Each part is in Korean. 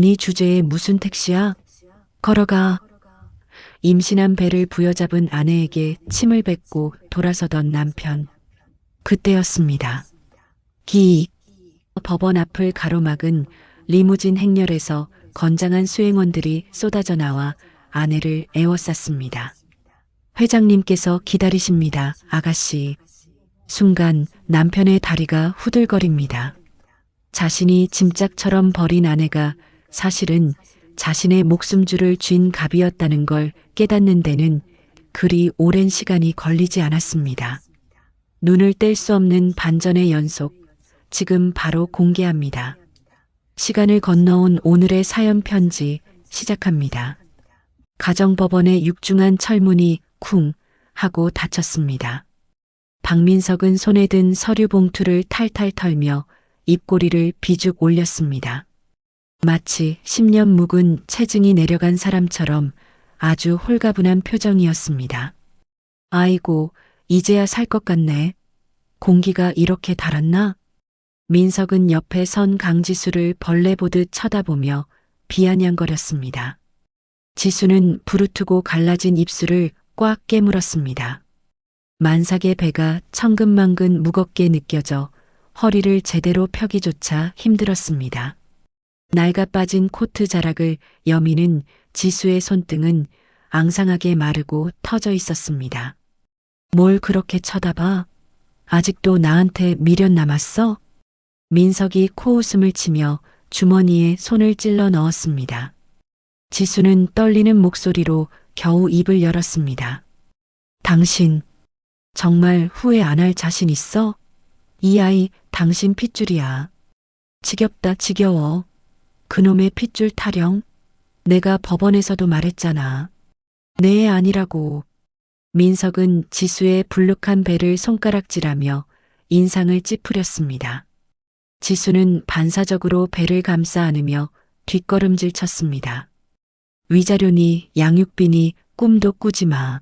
네 주제에 무슨 택시야? 걸어가. 임신한 배를 부여잡은 아내에게 침을 뱉고 돌아서던 남편. 그때였습니다. 기익. 법원 앞을 가로막은 리무진 행렬에서 건장한 수행원들이 쏟아져 나와 아내를 에워쌌습니다. 회장님께서 기다리십니다, 아가씨. 순간 남편의 다리가 후들거립니다. 자신이 짐짝처럼 버린 아내가 사실은 자신의 목숨줄을 쥔 갑이었다는 걸 깨닫는 데는 그리 오랜 시간이 걸리지 않았습니다. 눈을 뗄 수 없는 반전의 연속, 지금 바로 공개합니다. 시간을 건너온 오늘의 사연 편지 시작합니다. 가정법원의 육중한 철문이 쿵 하고 닫혔습니다. 박민석은 손에 든 서류 봉투를 탈탈 털며 입꼬리를 비죽 올렸습니다. 마치 10년 묵은 체증이 내려간 사람처럼 아주 홀가분한 표정이었습니다. 아이고, 이제야 살 것 같네. 공기가 이렇게 달았나? 민석은 옆에 선 강지수를 벌레 보듯 쳐다보며 비아냥거렸습니다. 지수는 부르트고 갈라진 입술을 꽉 깨물었습니다. 만삭의 배가 천근만근 무겁게 느껴져 허리를 제대로 펴기조차 힘들었습니다. 낡아 빠진 코트 자락을 여미는 지수의 손등은 앙상하게 마르고 터져 있었습니다. 뭘 그렇게 쳐다봐? 아직도 나한테 미련 남았어? 민석이 코웃음을 치며 주머니에 손을 찔러 넣었습니다. 지수는 떨리는 목소리로 겨우 입을 열었습니다. 당신 정말 후회 안 할 자신 있어? 이 아이 당신 핏줄이야. 지겹다 지겨워. 그놈의 핏줄 타령. 내가 법원에서도 말했잖아. 내 애 아니라고. 민석은 지수의 불룩한 배를 손가락질하며 인상을 찌푸렸습니다. 지수는 반사적으로 배를 감싸 안으며 뒷걸음질 쳤습니다. 위자료니 양육비니 꿈도 꾸지 마.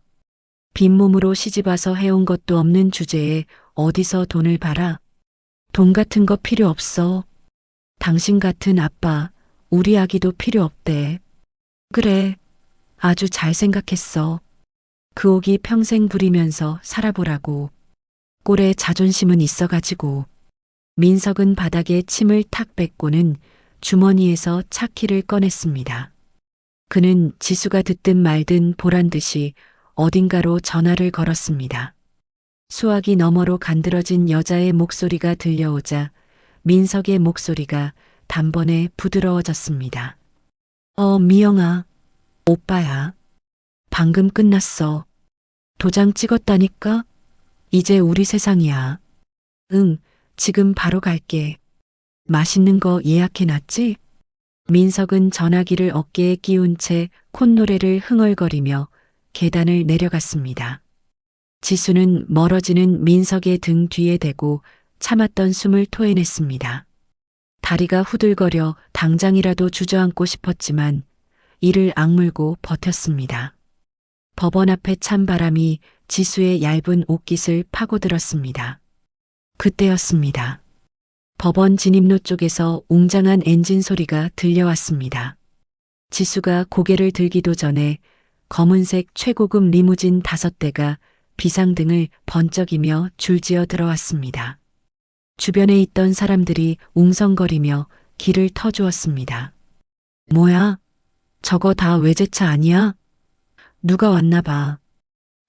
빈몸으로 시집와서 해온 것도 없는 주제에 어디서 돈을 벌아? 돈 같은 거 필요 없어. 당신 같은 아빠, 우리 아기도 필요 없대. 그래, 아주 잘 생각했어. 그 옥이 평생 부리면서 살아보라고. 꼴에 자존심은 있어가지고. 민석은 바닥에 침을 탁 뱉고는 주머니에서 차키를 꺼냈습니다. 그는 지수가 듣든 말든 보란 듯이 어딘가로 전화를 걸었습니다. 수화기 너머로 간드러진 여자의 목소리가 들려오자 민석의 목소리가 단번에 부드러워졌습니다. 미영아, 오빠야. 방금 끝났어. 도장 찍었다니까? 이제 우리 세상이야. 응, 지금 바로 갈게. 맛있는 거 예약해놨지? 민석은 전화기를 어깨에 끼운 채 콧노래를 흥얼거리며 계단을 내려갔습니다. 지수는 멀어지는 민석의 등 뒤에 대고 참았던 숨을 토해냈습니다. 다리가 후들거려 당장이라도 주저앉고 싶었지만 이를 악물고 버텼습니다. 법원 앞에 찬 바람이 지수의 얇은 옷깃을 파고들었습니다. 그때였습니다. 법원 진입로 쪽에서 웅장한 엔진 소리가 들려왔습니다. 지수가 고개를 들기도 전에 검은색 최고급 리무진 5대가 비상등을 번쩍이며 줄지어 들어왔습니다. 주변에 있던 사람들이 웅성거리며 길을 터주었습니다. 뭐야? 저거 다 외제차 아니야? 누가 왔나 봐.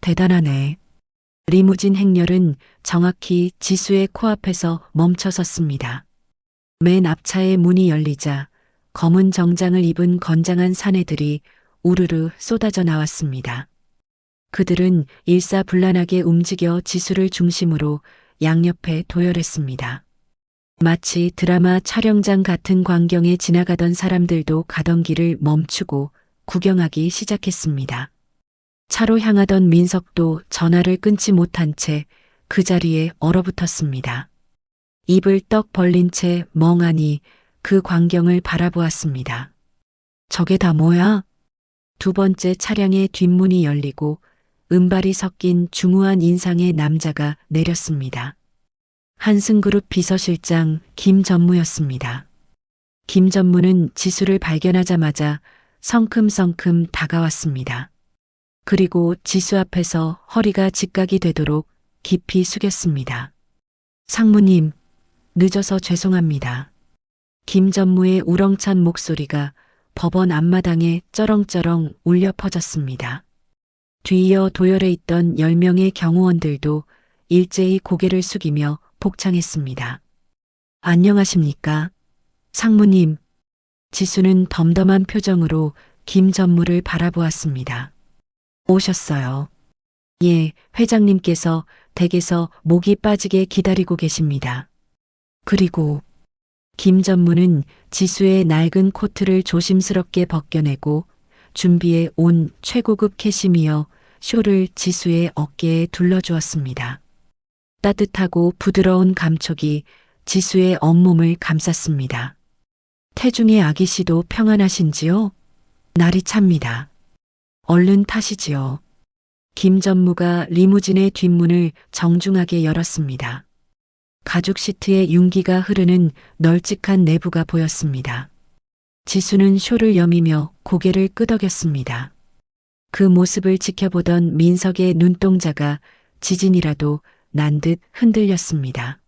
대단하네. 리무진 행렬은 정확히 지수의 코앞에서 멈춰섰습니다. 맨 앞차의 문이 열리자 검은 정장을 입은 건장한 사내들이 우르르 쏟아져 나왔습니다. 그들은 일사불란하게 움직여 지수를 중심으로 양옆에 도열했습니다. 마치 드라마 촬영장 같은 광경에 지나가던 사람들도 가던 길을 멈추고 구경하기 시작했습니다. 차로 향하던 민석도 전화를 끊지 못한 채 그 자리에 얼어붙었습니다. 입을 떡 벌린 채 멍하니 그 광경을 바라보았습니다. 저게 다 뭐야? 두 번째 차량의 뒷문이 열리고 은발이 섞인 중후한 인상의 남자가 내렸습니다. 한승그룹 비서실장 김전무였습니다. 김 전무는 지수를 발견하자마자 성큼성큼 다가왔습니다. 그리고 지수 앞에서 허리가 직각이 되도록 깊이 숙였습니다. 상무님, 늦어서 죄송합니다. 김 전무의 우렁찬 목소리가 법원 앞마당에 쩌렁쩌렁 울려 퍼졌습니다. 뒤이어 도열해 있던 10명의 경호원들도 일제히 고개를 숙이며 복창했습니다. 안녕하십니까? 상무님. 지수는 덤덤한 표정으로 김 전무를 바라보았습니다. 오셨어요. 예, 회장님께서 댁에서 목이 빠지게 기다리고 계십니다. 그리고 김 전무는 지수의 낡은 코트를 조심스럽게 벗겨내고 준비해 온 최고급 캐시미어 쇼를 지수의 어깨에 둘러주었습니다. 따뜻하고 부드러운 감촉이 지수의 온몸을 감쌌습니다. 태중의 아기 씨도 평안하신지요? 날이 찹니다. 얼른 타시지요. 김 전무가 리무진의 뒷문을 정중하게 열었습니다. 가죽 시트에 윤기가 흐르는 널찍한 내부가 보였습니다. 지수는 쇼를 여미며 고개를 끄덕였습니다. 그 모습을 지켜보던 민석의 눈동자가 지진이라도 난 듯 흔들렸습니다.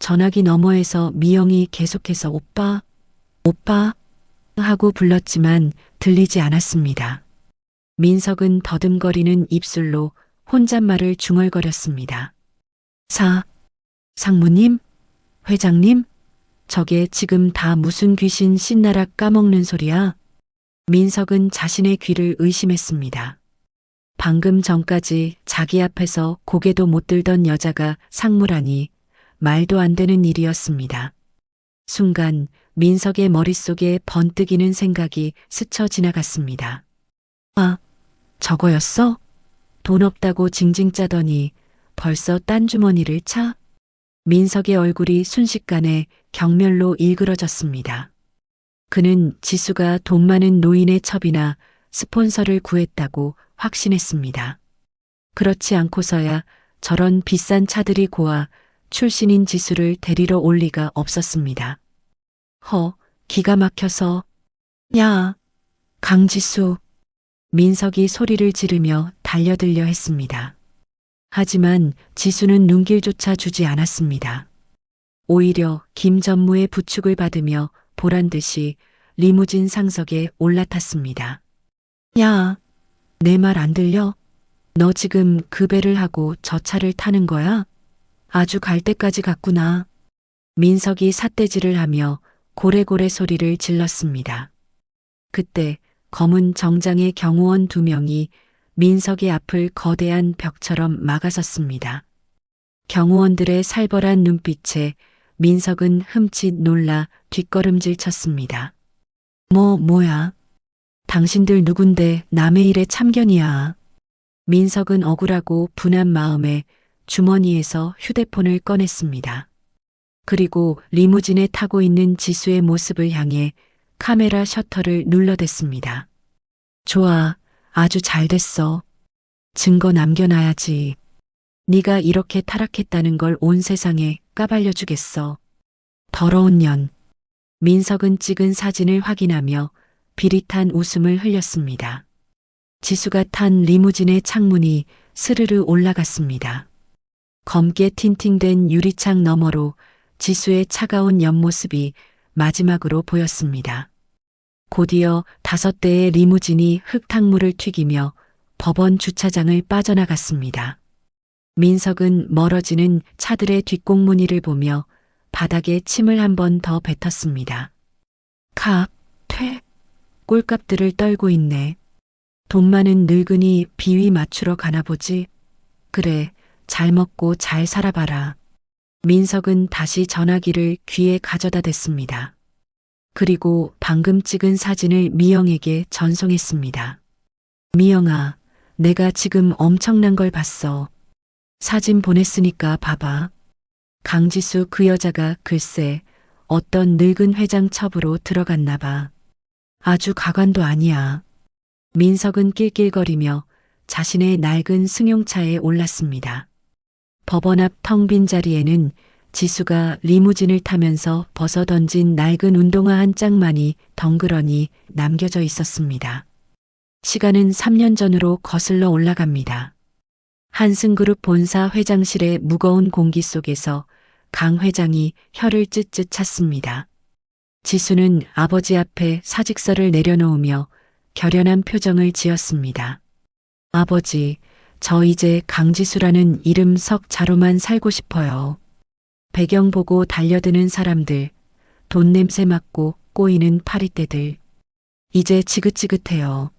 전화기 너머에서 미영이 계속해서 오빠, 오빠 하고 불렀지만 들리지 않았습니다. 민석은 더듬거리는 입술로 혼잣말을 중얼거렸습니다. 상무님? 회장님? 저게 지금 다 무슨 귀신 신나락 까먹는 소리야? 민석은 자신의 귀를 의심했습니다. 방금 전까지 자기 앞에서 고개도 못 들던 여자가 상무라니 말도 안 되는 일이었습니다. 순간 민석의 머릿속에 번뜩이는 생각이 스쳐 지나갔습니다. 아, 저거였어? 돈 없다고 징징 짜더니 벌써 딴 주머니를 차? 민석의 얼굴이 순식간에 경멸로 일그러졌습니다. 그는 지수가 돈 많은 노인의 첩이나 스폰서를 구했다고 확신했습니다. 그렇지 않고서야 저런 비싼 차들이 고아 출신인 지수를 데리러 올 리가 없었습니다. 기가 막혀서. 야, 강지수. 민석이 소리를 지르며 달려들려 했습니다. 하지만 지수는 눈길조차 주지 않았습니다. 오히려 김 전무의 부축을 받으며 보란듯이 리무진 상석에 올라탔습니다. 야, 내 말 안 들려? 너 지금 그 배를 하고 저 차를 타는 거야? 아주 갈 때까지 갔구나. 민석이 삿대질을 하며 고래고래 소리를 질렀습니다. 그때 검은 정장의 경호원 2명이 민석의 앞을 거대한 벽처럼 막아섰습니다. 경호원들의 살벌한 눈빛에 민석은 흠칫 놀라 뒷걸음질 쳤습니다. 뭐야? 당신들 누군데 남의 일에 참견이야. 민석은 억울하고 분한 마음에 주머니에서 휴대폰을 꺼냈습니다. 그리고 리무진에 타고 있는 지수의 모습을 향해 카메라 셔터를 눌러댔습니다. 좋아, 아주 잘 됐어. 증거 남겨놔야지. 네가 이렇게 타락했다는 걸 온 세상에 까발려주겠어. 더러운 년. 민석은 찍은 사진을 확인하며 비릿한 웃음을 흘렸습니다. 지수가 탄 리무진의 창문이 스르르 올라갔습니다. 검게 틴팅된 유리창 너머로 지수의 차가운 옆모습이 마지막으로 보였습니다. 곧이어 5대의 리무진이 흙탕물을 튀기며 법원 주차장을 빠져나갔습니다. 민석은 멀어지는 차들의 뒷공무니를 보며 바닥에 침을 한 번 더 뱉었습니다. 꼴값들을 떨고 있네. 돈 많은 늙은이 비위 맞추러 가나 보지. 그래, 잘 먹고 잘 살아봐라. 민석은 다시 전화기를 귀에 가져다 댔습니다. 그리고 방금 찍은 사진을 미영에게 전송했습니다. 미영아, 내가 지금 엄청난 걸 봤어. 사진 보냈으니까 봐봐. 강지수 그 여자가 글쎄 어떤 늙은 회장 첩으로 들어갔나 봐. 아주 가관도 아니야. 민석은 낄낄거리며 자신의 낡은 승용차에 올랐습니다. 법원 앞 텅 빈 자리에는 지수가 리무진을 타면서 벗어던진 낡은 운동화 한 짝만이 덩그러니 남겨져 있었습니다. 시간은 3년 전으로 거슬러 올라갑니다. 한승그룹 본사 회장실의 무거운 공기 속에서 강 회장이 혀를 쯧쯧 찼습니다. 지수는 아버지 앞에 사직서를 내려놓으며 결연한 표정을 지었습니다. 아버지, 저 이제 강지수라는 이름 석 자로만 살고 싶어요. 배경 보고 달려드는 사람들, 돈 냄새 맡고 꼬이는 파리떼들. 이제 지긋지긋해요.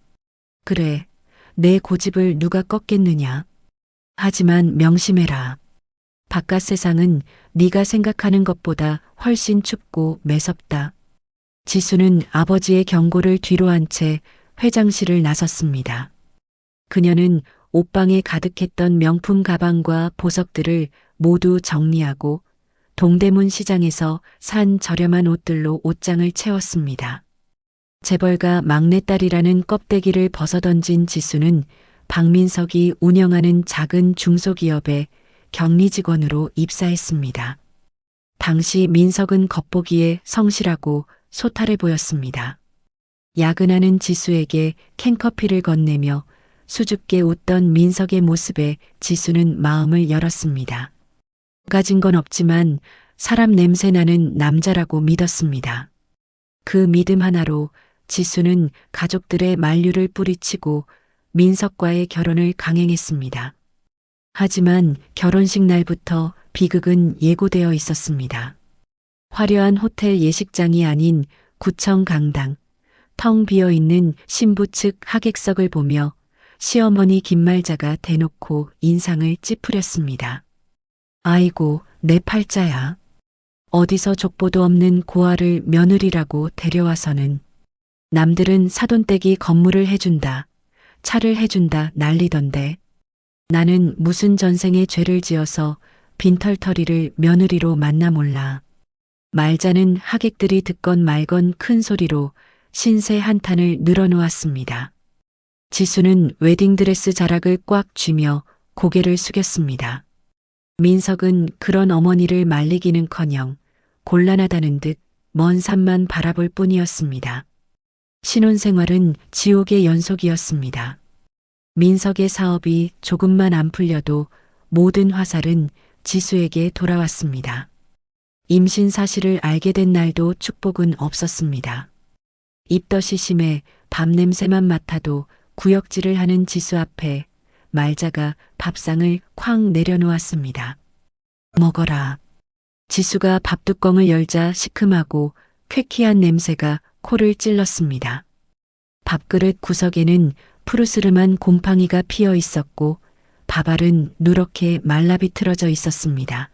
그래, 내 고집을 누가 꺾겠느냐. 하지만 명심해라. 바깥 세상은 네가 생각하는 것보다 훨씬 춥고 매섭다. 지수는 아버지의 경고를 뒤로한 채 회장실을 나섰습니다. 그녀는 옷방에 가득했던 명품 가방과 보석들을 모두 정리하고 동대문 시장에서 산 저렴한 옷들로 옷장을 채웠습니다. 재벌가 막내딸이라는 껍데기를 벗어던진 지수는 박민석이 운영하는 작은 중소기업에 격리직원으로 입사했습니다. 당시 민석은 겉보기에 성실하고 소탈해 보였습니다. 야근하는 지수에게 캔커피를 건네며 수줍게 웃던 민석의 모습에 지수는 마음을 열었습니다. 가진 건 없지만 사람 냄새 나는 남자라고 믿었습니다. 그 믿음 하나로 지수는 가족들의 만류를 뿌리치고 민석과의 결혼을 강행했습니다. 하지만 결혼식 날부터 비극은 예고되어 있었습니다. 화려한 호텔 예식장이 아닌 구청 강당, 텅 비어있는 신부 측 하객석을 보며 시어머니 김말자가 대놓고 인상을 찌푸렸습니다. 아이고, 내 팔자야. 어디서 족보도 없는 고아를 며느리라고 데려와서는 남들은 사돈댁이 건물을 해준다, 차를 해준다 난리던데 나는 무슨 전생에 죄를 지어서 빈털터리를 며느리로 만나 몰라. 말자는 하객들이 듣건 말건 큰 소리로 신세 한탄을 늘어놓았습니다. 지수는 웨딩드레스 자락을 꽉 쥐며 고개를 숙였습니다. 민석은 그런 어머니를 말리기는커녕 곤란하다는 듯 먼 산만 바라볼 뿐이었습니다. 신혼생활은 지옥의 연속이었습니다. 민석의 사업이 조금만 안 풀려도 모든 화살은 지수에게 돌아왔습니다. 임신 사실을 알게 된 날도 축복은 없었습니다. 입덧이 심해 밥 냄새만 맡아도 구역질을 하는 지수 앞에 말자가 밥상을 쾅 내려놓았습니다. 먹어라. 지수가 밥뚜껑을 열자 시큼하고 쾌쾌한 냄새가 코를 찔렀습니다. 밥그릇 구석에는 푸르스름한 곰팡이가 피어 있었고 밥알은 누렇게 말라비틀어져 있었습니다.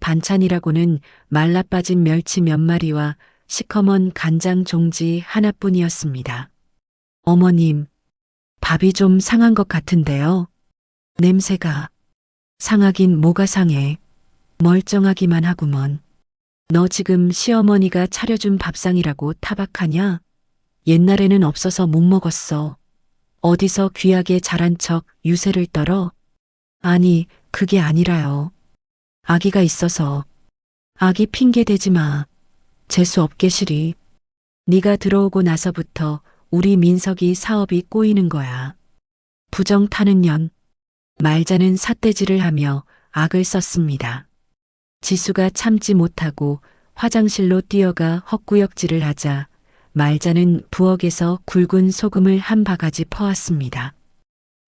반찬이라고는 말라빠진 멸치 몇 마리와 시커먼 간장 종지 하나뿐이었습니다. 어머님, 밥이 좀 상한 것 같은데요. 냄새가. 상하긴 뭐가 상해. 멀쩡하기만 하구먼. 너 지금 시어머니가 차려준 밥상이라고 타박하냐? 옛날에는 없어서 못 먹었어. 어디서 귀하게 자란 척 유세를 떨어? 아니, 그게 아니라요. 아기가 있어서. 아기 핑계 대지 마. 재수 없게 시리. 네가 들어오고 나서부터 우리 민석이 사업이 꼬이는 거야. 부정 타는 년. 말자는 삿대질을 하며 악을 썼습니다. 지수가 참지 못하고 화장실로 뛰어가 헛구역질을 하자 말자는 부엌에서 굵은 소금을 한 바가지 퍼왔습니다.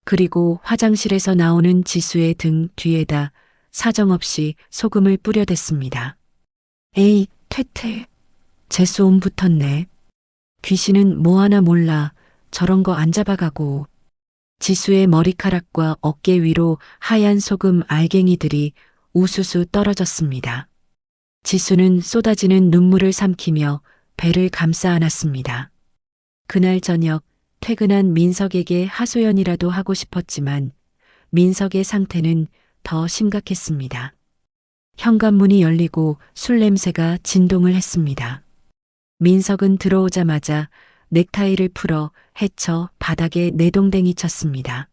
그리고 화장실에서 나오는 지수의 등 뒤에다 사정없이 소금을 뿌려댔습니다. 에이, 퇴퇴. 재수옴 붙었네. 귀신은 뭐 하나 몰라. 저런 거 안 잡아가고. 지수의 머리카락과 어깨 위로 하얀 소금 알갱이들이 우수수 떨어졌습니다. 지수는 쏟아지는 눈물을 삼키며 배를 감싸 안았습니다. 그날 저녁 퇴근한 민석에게 하소연이라도 하고 싶었지만 민석의 상태는 더 심각했습니다. 현관문이 열리고 술 냄새가 진동을 했습니다. 민석은 들어오자마자 넥타이를 풀어 헤쳐 바닥에 내동댕이 쳤습니다.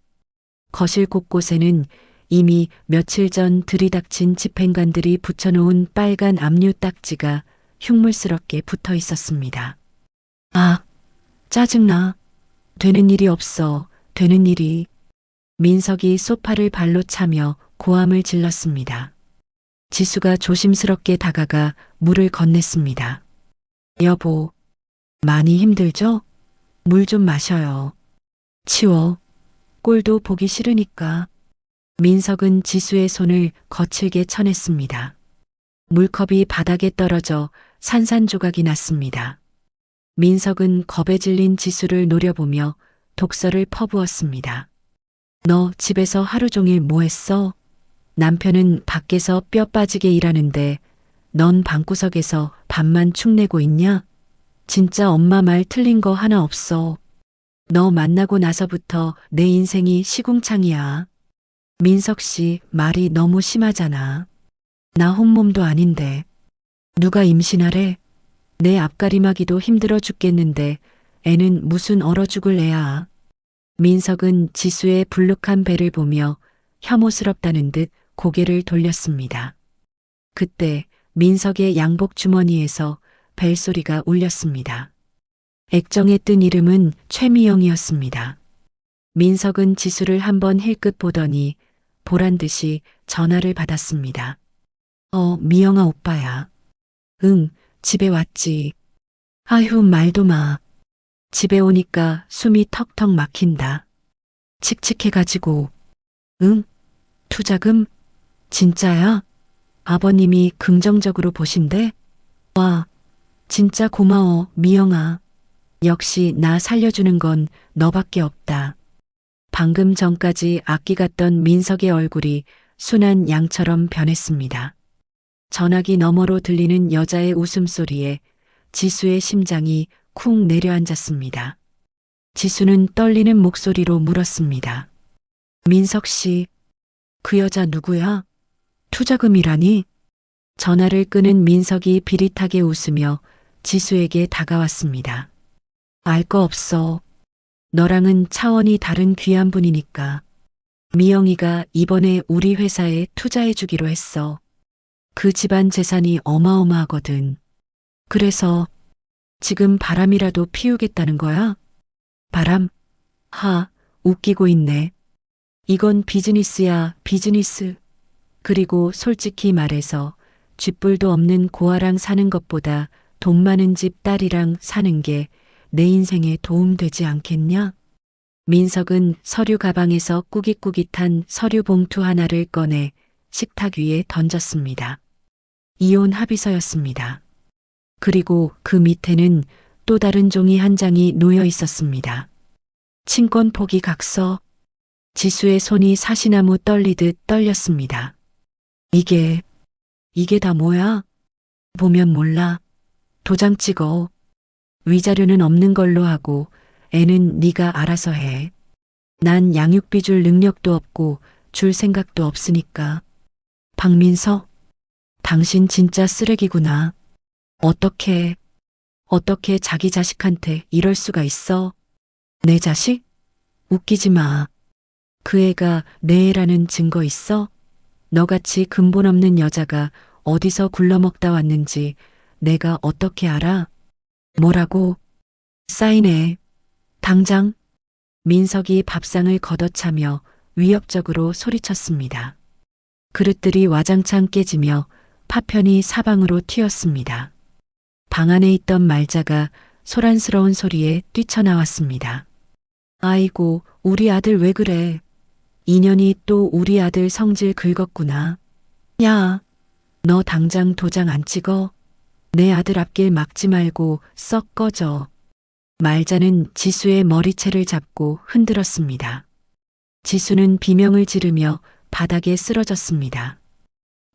거실 곳곳에는 이미 며칠 전 들이닥친 집행관들이 붙여놓은 빨간 압류 딱지가 흉물스럽게 붙어 있었습니다. 아, 짜증나. 되는 일이 없어. 되는 일이. 민석이 소파를 발로 차며 고함을 질렀습니다. 지수가 조심스럽게 다가가 물을 건넸습니다. 여보, 많이 힘들죠? 물 좀 마셔요. 치워. 꼴도 보기 싫으니까. 민석은 지수의 손을 거칠게 쳐냈습니다. 물컵이 바닥에 떨어져 산산조각이 났습니다. 민석은 겁에 질린 지수를 노려보며 독서를 퍼부었습니다. 너 집에서 하루 종일 뭐 했어? 남편은 밖에서 뼈 빠지게 일하는데 넌 방구석에서 밥만 축내고 있냐? 진짜 엄마 말 틀린 거 하나 없어. 너 만나고 나서부터 내 인생이 시궁창이야. 민석 씨 말이 너무 심하잖아. 나 혼몸도 아닌데. 누가 임신하래? 내 앞가림하기도 힘들어 죽겠는데 애는 무슨 얼어 죽을 애야. 민석은 지수의 불룩한 배를 보며 혐오스럽다는 듯 고개를 돌렸습니다. 그때 민석의 양복 주머니에서 벨소리가 울렸습니다. 액정에 뜬 이름은 최미영이었습니다. 민석은 지수를 한번 힐끗 보더니 보란듯이 전화를 받았습니다. 미영아 오빠야. 응, 집에 왔지. 아휴, 말도 마. 집에 오니까 숨이 턱턱 막힌다. 칙칙해가지고. 응? 투자금? 진짜야? 아버님이 긍정적으로 보신대? 와, 진짜 고마워, 미영아. 역시 나 살려주는 건 너밖에 없다. 방금 전까지 악기 같던 민석의 얼굴이 순한 양처럼 변했습니다. 전화기 너머로 들리는 여자의 웃음소리에 지수의 심장이 쿵 내려앉았습니다. 지수는 떨리는 목소리로 물었습니다. 민석 씨, 그 여자 누구야? 투자금이라니? 전화를 끄는 민석이 비릿하게 웃으며 지수에게 다가왔습니다. 알 거 없어. 너랑은 차원이 다른 귀한 분이니까. 미영이가 이번에 우리 회사에 투자해 주기로 했어. 그 집안 재산이 어마어마하거든. 그래서 지금 바람이라도 피우겠다는 거야? 바람? 웃기고 있네. 이건 비즈니스야, 비즈니스. 그리고 솔직히 말해서 쥐뿔도 없는 고아랑 사는 것보다 돈 많은 집 딸이랑 사는 게 내 인생에 도움되지 않겠냐? 민석은 서류 가방에서 꾸깃꾸깃한 서류 봉투 하나를 꺼내 식탁 위에 던졌습니다. 이혼 합의서였습니다. 그리고 그 밑에는 또 다른 종이 한 장이 놓여 있었습니다. 친권 포기 각서. 지수의 손이 사시나무 떨리듯 떨렸습니다. 이게 다 뭐야? 보면 몰라. 도장 찍어. 위자료는 없는 걸로 하고 애는 네가 알아서 해. 난 양육비 줄 능력도 없고 줄 생각도 없으니까. 박민석, 당신 진짜 쓰레기구나. 어떻게 자기 자식한테 이럴 수가 있어? 내 자식? 웃기지 마. 그 애가 내 애라는 증거 있어? 너같이 근본 없는 여자가 어디서 굴러먹다 왔는지 내가 어떻게 알아? 뭐라고? 사인해. 당장. 민석이 밥상을 걷어차며 위협적으로 소리쳤습니다. 그릇들이 와장창 깨지며 파편이 사방으로 튀었습니다. 방 안에 있던 말자가 소란스러운 소리에 뛰쳐나왔습니다. 아이고, 우리 아들 왜 그래? 인연이 또 우리 아들 성질 긁었구나. 야, 너 당장 도장 안 찍어? 내 아들 앞길 막지 말고 썩 꺼져. 말자는 지수의 머리채를 잡고 흔들었습니다. 지수는 비명을 지르며 바닥에 쓰러졌습니다.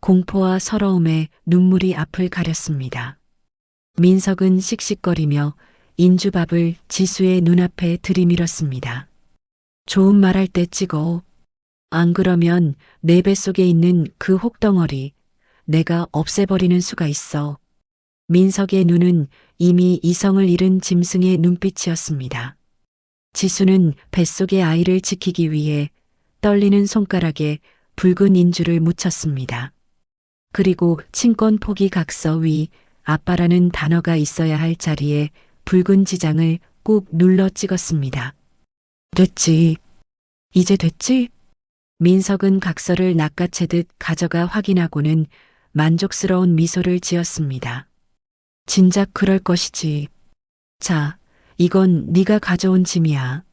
공포와 서러움에 눈물이 앞을 가렸습니다. 민석은 씩씩거리며 인주밥을 지수의 눈앞에 들이밀었습니다. 좋은 말할 때 찍어. 안 그러면 내 뱃속에 있는 그 혹덩어리 내가 없애버리는 수가 있어. 민석의 눈은 이미 이성을 잃은 짐승의 눈빛이었습니다. 지수는 뱃속의 아이를 지키기 위해 떨리는 손가락에 붉은 인주를 묻혔습니다. 그리고 친권 포기 각서 위 아빠라는 단어가 있어야 할 자리에 붉은 지장을 꾹 눌러 찍었습니다. 됐지. 이제 됐지? 민석은 각서를 낚아채듯 가져가 확인하고는 만족스러운 미소를 지었습니다. 진작 그럴 것이지. 자, 이건 네가 가져온 짐이야.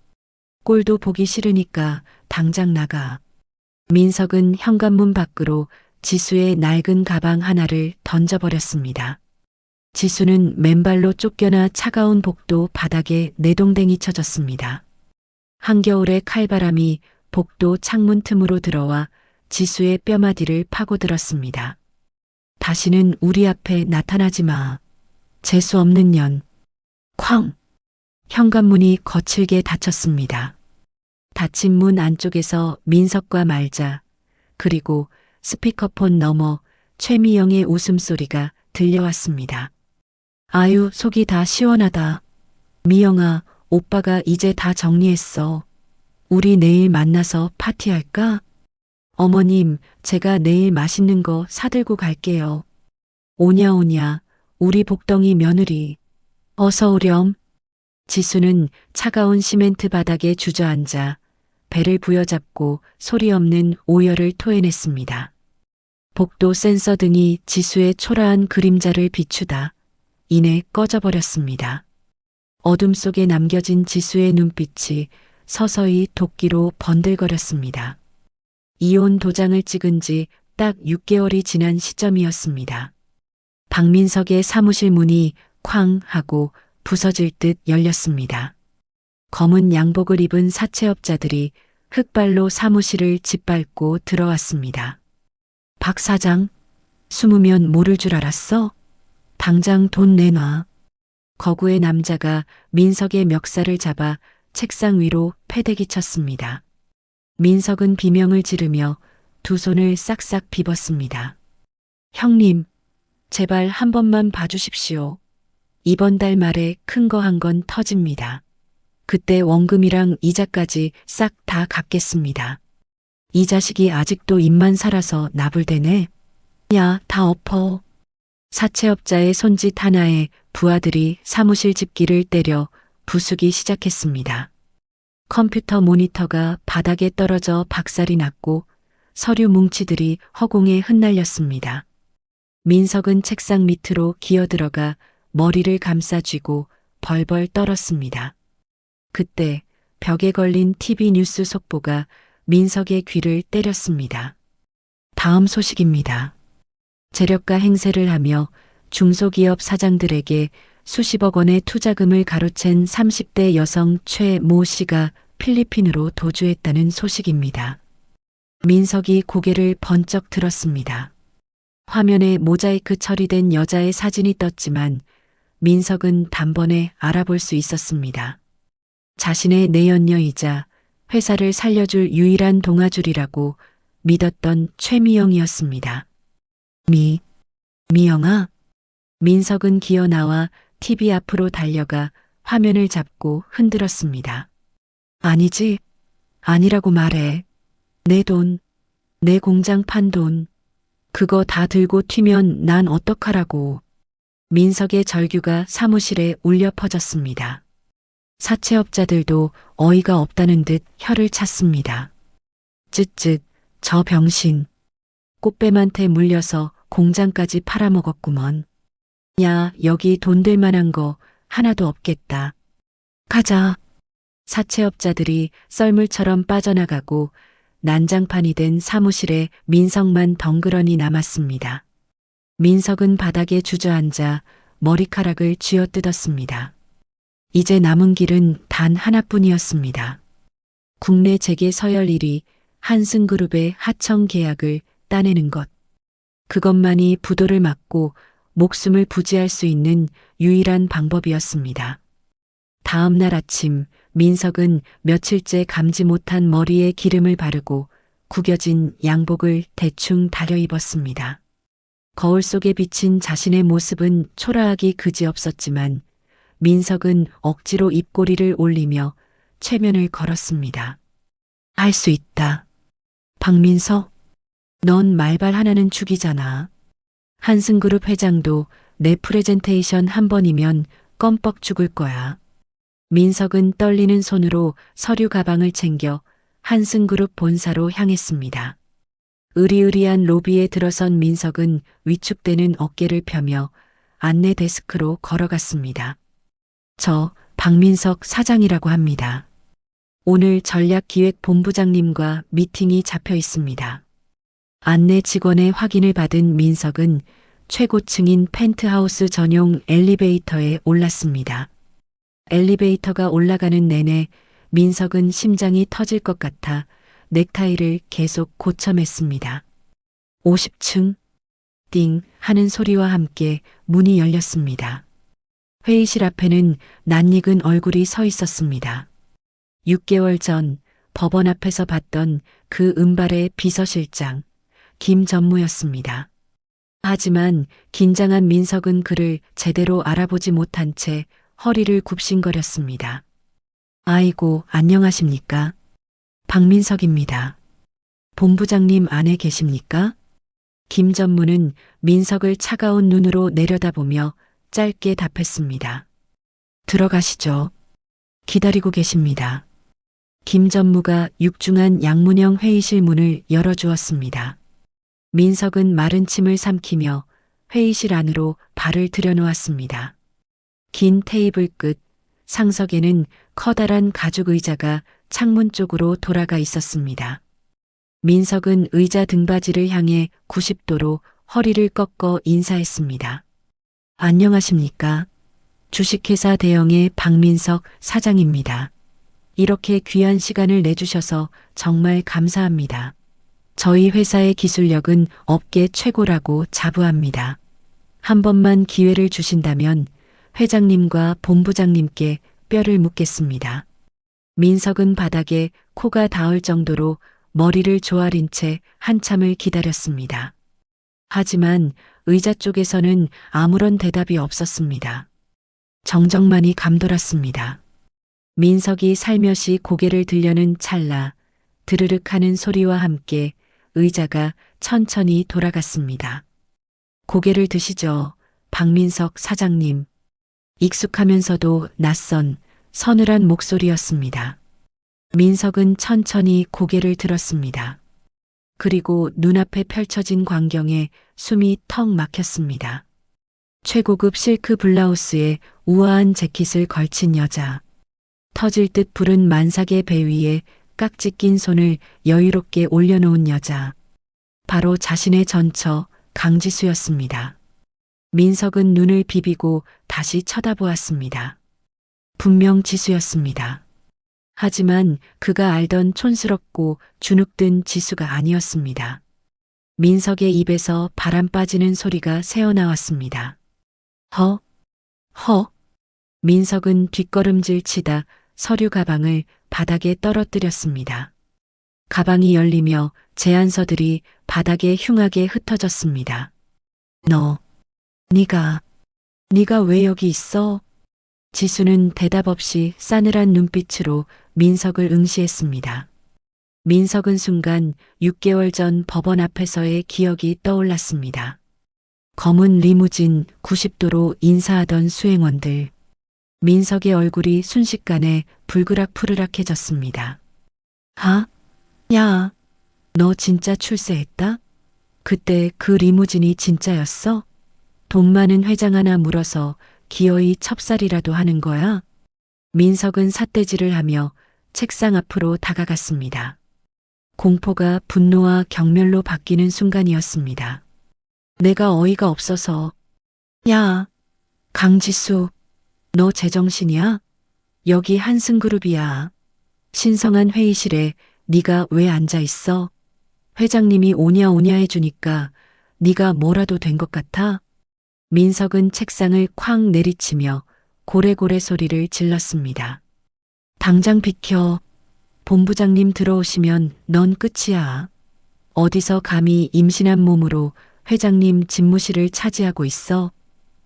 꼴도 보기 싫으니까 당장 나가. 민석은 현관문 밖으로 지수의 낡은 가방 하나를 던져버렸습니다. 지수는 맨발로 쫓겨나 차가운 복도 바닥에 내동댕이 쳐졌습니다. 한겨울의 칼바람이 복도 창문 틈으로 들어와 지수의 뼈마디를 파고들었습니다. 다시는 우리 앞에 나타나지 마. 재수 없는 년. 쾅! 현관문이 거칠게 닫혔습니다. 닫힌 문 안쪽에서 민석과 말자, 그리고 스피커폰 너머 최미영의 웃음소리가 들려왔습니다. 아유, 속이 다 시원하다. 미영아, 오빠가 이제 다 정리했어. 우리 내일 만나서 파티할까? 어머님, 제가 내일 맛있는 거 사들고 갈게요. 오냐 오냐, 우리 복덩이 며느리. 어서 오렴. 지수는 차가운 시멘트 바닥에 주저앉아 배를 부여잡고 소리 없는 오열을 토해냈습니다. 복도 센서 등이 지수의 초라한 그림자를 비추다 이내 꺼져버렸습니다. 어둠 속에 남겨진 지수의 눈빛이 서서히 도끼로 번들거렸습니다. 이혼 도장을 찍은 지 딱 6개월이 지난 시점이었습니다. 박민석의 사무실 문이 쾅 하고 부서질 듯 열렸습니다. 검은 양복을 입은 사채업자들이 흑발로 사무실을 짓밟고 들어왔습니다. 박 사장, 숨으면 모를 줄 알았어? 당장 돈 내놔. 거구의 남자가 민석의 멱살을 잡아 책상 위로 패대기 쳤습니다. 민석은 비명을 지르며 두 손을 싹싹 비벗습니다. 형님, 제발 한 번만 봐주십시오. 이번 달 말에 큰 거 한 건 터집니다. 그때 원금이랑 이자까지 싹 다 갚겠습니다. 이 자식이 아직도 입만 살아서 나불대네. 야, 다 엎어. 사채업자의 손짓 하나에 부하들이 사무실 집기를 때려 부수기 시작했습니다. 컴퓨터 모니터가 바닥에 떨어져 박살이 났고 서류 뭉치들이 허공에 흩날렸습니다. 민석은 책상 밑으로 기어들어가 머리를 감싸쥐고 벌벌 떨었습니다. 그때 벽에 걸린 TV 뉴스 속보가 민석의 귀를 때렸습니다. 다음 소식입니다. 재력가 행세를 하며 중소기업 사장들에게 수십억 원의 투자금을 가로챈 30대 여성 최 모 씨가 필리핀으로 도주했다는 소식입니다. 민석이 고개를 번쩍 들었습니다. 화면에 모자이크 처리된 여자의 사진이 떴지만 민석은 단번에 알아볼 수 있었습니다. 자신의 내연녀이자 회사를 살려줄 유일한 동아줄이라고 믿었던 최미영이었습니다. 미영아? 민석은 기어 나와 TV 앞으로 달려가 화면을 잡고 흔들었습니다. 아니지, 아니라고 말해. 내 돈, 내 공장 판 돈, 그거 다 들고 튀면 난 어떡하라고. 민석의 절규가 사무실에 울려 퍼졌습니다. 사채업자들도 어이가 없다는 듯 혀를 찼습니다. 쯧쯧, 저 병신. 꽃뱀한테 물려서 공장까지 팔아먹었구먼. 야, 여기 돈 될 만한 거 하나도 없겠다. 가자. 사채업자들이 썰물처럼 빠져나가고 난장판이 된 사무실에 민석만 덩그러니 남았습니다. 민석은 바닥에 주저앉아 머리카락을 쥐어뜯었습니다. 이제 남은 길은 단 하나뿐이었습니다. 국내 재계 서열 1위 한승그룹의 하청 계약을 따내는 것. 그것만이 부도를 막고 목숨을 부지할 수 있는 유일한 방법이었습니다. 다음 날 아침 민석은 며칠째 감지 못한 머리에 기름을 바르고 구겨진 양복을 대충 다려 입었습니다. 거울 속에 비친 자신의 모습은 초라하기 그지없었지만 민석은 억지로 입꼬리를 올리며 최면을 걸었습니다. 할 수 있다. 박민석, 넌 말발 하나는 죽이잖아. 한승그룹 회장도 내 프레젠테이션 한 번이면 껌뻑 죽을 거야. 민석은 떨리는 손으로 서류 가방을 챙겨 한승그룹 본사로 향했습니다. 으리으리한 로비에 들어선 민석은 위축되는 어깨를 펴며 안내 데스크로 걸어갔습니다. 저 박민석 사장이라고 합니다. 오늘 전략기획본부장님과 미팅이 잡혀 있습니다. 안내 직원의 확인을 받은 민석은 최고층인 펜트하우스 전용 엘리베이터에 올랐습니다. 엘리베이터가 올라가는 내내 민석은 심장이 터질 것 같아 넥타이를 계속 고쳐맸습니다. 50층 띵 하는 소리와 함께 문이 열렸습니다. 회의실 앞에는 낯익은 얼굴이 서 있었습니다. 6개월 전 법원 앞에서 봤던 그 은발의 비서실장 김전무였습니다. 하지만 긴장한 민석은 그를 제대로 알아보지 못한 채 허리를 굽신거렸습니다. 아이고, 안녕하십니까? 박민석입니다. 본부장님 안에 계십니까? 김전무는 민석을 차가운 눈으로 내려다보며 짧게 답했습니다. 들어가시죠. 기다리고 계십니다. 김전무가 육중한 양문형 회의실 문을 열어주었습니다. 민석은 마른 침을 삼키며 회의실 안으로 발을 들여놓았습니다. 긴 테이블 끝 상석에는 커다란 가죽 의자가 창문 쪽으로 돌아가 있었습니다. 민석은 의자 등받이를 향해 90도로 허리를 꺾어 인사했습니다. 안녕하십니까? 주식회사 대영의 박민석 사장입니다. 이렇게 귀한 시간을 내주셔서 정말 감사합니다. 저희 회사의 기술력은 업계 최고라고 자부합니다. 한 번만 기회를 주신다면 회장님과 본부장님께 뼈를 묻겠습니다. 민석은 바닥에 코가 닿을 정도로 머리를 조아린 채 한참을 기다렸습니다. 하지만 의자 쪽에서는 아무런 대답이 없었습니다. 정적만이 감돌았습니다. 민석이 살며시 고개를 들려는 찰나 드르륵 하는 소리와 함께 의자가 천천히 돌아갔습니다. 고개를 드시죠, 박민석 사장님. 익숙하면서도 낯선 서늘한 목소리였습니다. 민석은 천천히 고개를 들었습니다. 그리고 눈앞에 펼쳐진 광경에 숨이 턱 막혔습니다. 최고급 실크 블라우스에 우아한 재킷을 걸친 여자. 터질 듯 부른 만삭의 배 위에 깍지 낀 손을 여유롭게 올려놓은 여자. 바로 자신의 전처 강지수였습니다. 민석은 눈을 비비고 다시 쳐다보았습니다. 분명 지수였습니다. 하지만 그가 알던 촌스럽고 주눅든 지수가 아니었습니다. 민석의 입에서 바람 빠지는 소리가 새어나왔습니다. 허, 허. 민석은 뒷걸음질 치다 서류 가방을 바닥에 떨어뜨렸습니다. 가방이 열리며 제안서들이 바닥에 흉하게 흩어졌습니다. 네가 왜 여기 있어? 지수는 대답 없이 싸늘한 눈빛으로 민석을 응시했습니다. 민석은 순간 6개월 전 법원 앞에서의 기억이 떠올랐습니다. 검은 리무진 90도로 인사하던 수행원들. 민석의 얼굴이 순식간에 불그락푸르락해졌습니다. 야, 너 진짜 출세했다? 그때 그 리무진이 진짜였어? 돈 많은 회장 하나 물어서 기어이 첩살이라도 하는 거야? 민석은 삿대질을 하며 책상 앞으로 다가갔습니다. 공포가 분노와 경멸로 바뀌는 순간이었습니다. 내가 어이가 없어서. 야, 강지수. 너 제정신이야? 여기 한승그룹이야. 신성한 회의실에 네가 왜 앉아 있어? 회장님이 오냐 오냐 해주니까 네가 뭐라도 된 것 같아? 민석은 책상을 쾅 내리치며 고래고래 소리를 질렀습니다. 당장 비켜. 본부장님 들어오시면 넌 끝이야. 어디서 감히 임신한 몸으로 회장님 집무실을 차지하고 있어?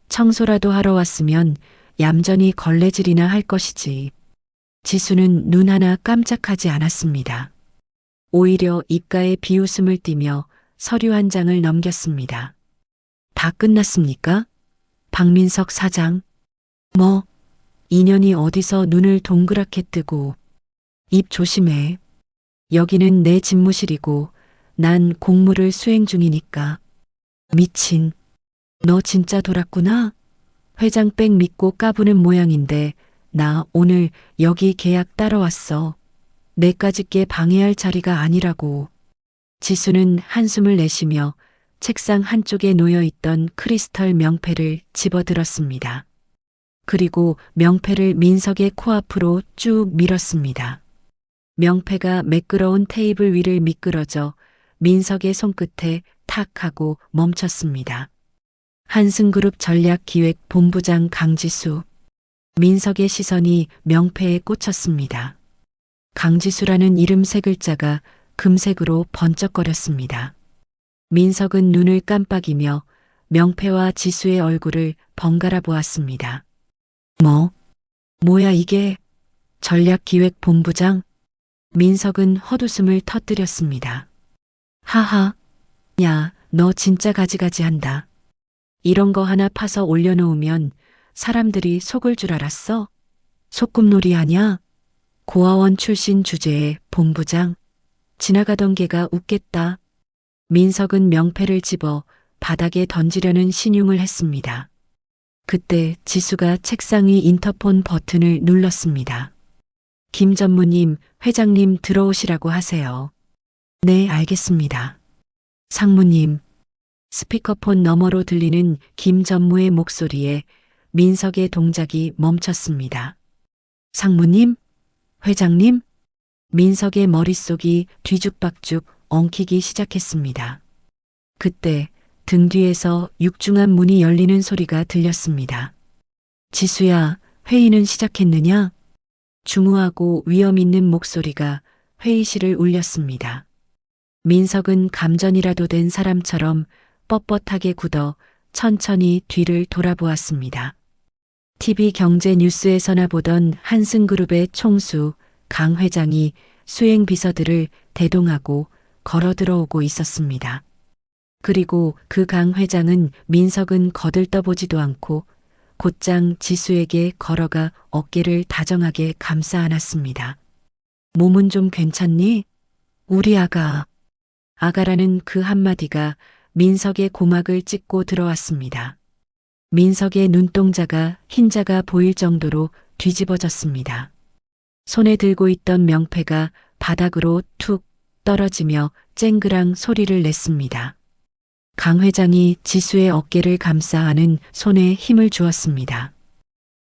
청소라도 하러 왔으면 얌전히 걸레질이나 할 것이지. 지수는 눈 하나 깜짝하지 않았습니다. 오히려 입가에 비웃음을 띠며 서류 한 장을 넘겼습니다. 다 끝났습니까? 박민석 사장. 뭐, 인연이 어디서 눈을 동그랗게 뜨고. 입 조심해. 여기는 내 집무실이고 난 공무를 수행 중이니까. 미친. 너 진짜 돌았구나? 회장 백 믿고 까부는 모양인데 나 오늘 여기 계약 따러 왔어. 내까지 게 방해할 자리가 아니라고. 지수는 한숨을 내쉬며 책상 한쪽에 놓여있던 크리스털 명패를 집어들었습니다. 그리고 명패를 민석의 코앞으로 쭉 밀었습니다. 명패가 매끄러운 테이블 위를 미끄러져 민석의 손끝에 탁 하고 멈췄습니다. 한승그룹 전략기획본부장 강지수. 민석의 시선이 명패에 꽂혔습니다. 강지수라는 이름 세 글자가 금색으로 번쩍거렸습니다. 민석은 눈을 깜빡이며 명패와 지수의 얼굴을 번갈아 보았습니다. 뭐야 이게? 전략기획본부장? 민석은 헛웃음을 터뜨렸습니다. 하하, 야, 너 진짜 가지가지 한다. 이런 거 하나 파서 올려놓으면 사람들이 속을 줄 알았어? 소꿉놀이 하냐? 고아원 출신 주제에 본부장. 지나가던 개가 웃겠다. 민석은 명패를 집어 바닥에 던지려는 신용을 했습니다. 그때 지수가 책상 위 인터폰 버튼을 눌렀습니다. 김 전무님, 회장님 들어오시라고 하세요. 네, 알겠습니다. 상무님. 스피커폰 너머로 들리는 김 전무의 목소리에 민석의 동작이 멈췄습니다. 상무님? 회장님? 민석의 머릿속이 뒤죽박죽 엉키기 시작했습니다. 그때 등 뒤에서 육중한 문이 열리는 소리가 들렸습니다. 지수야, 회의는 시작했느냐? 중후하고 위험 있는 목소리가 회의실을 울렸습니다. 민석은 감전이라도 된 사람처럼 뻣뻣하게 굳어 천천히 뒤를 돌아보았습니다. TV 경제 뉴스에서나 보던 한승그룹의 총수 강 회장이 수행 비서들을 대동하고 걸어 들어오고 있었습니다. 그리고 그 강 회장은 민석은 거들떠보지도 않고 곧장 지수에게 걸어가 어깨를 다정하게 감싸 안았습니다. 몸은 좀 괜찮니? 우리 아가. 아가라는 그 한마디가 민석의 고막을 찢고 들어왔습니다. 민석의 눈동자가 흰자가 보일 정도로 뒤집어졌습니다. 손에 들고 있던 명패가 바닥으로 툭 떨어지며 쨍그랑 소리를 냈습니다. 강 회장이 지수의 어깨를 감싸 안은 손에 힘을 주었습니다.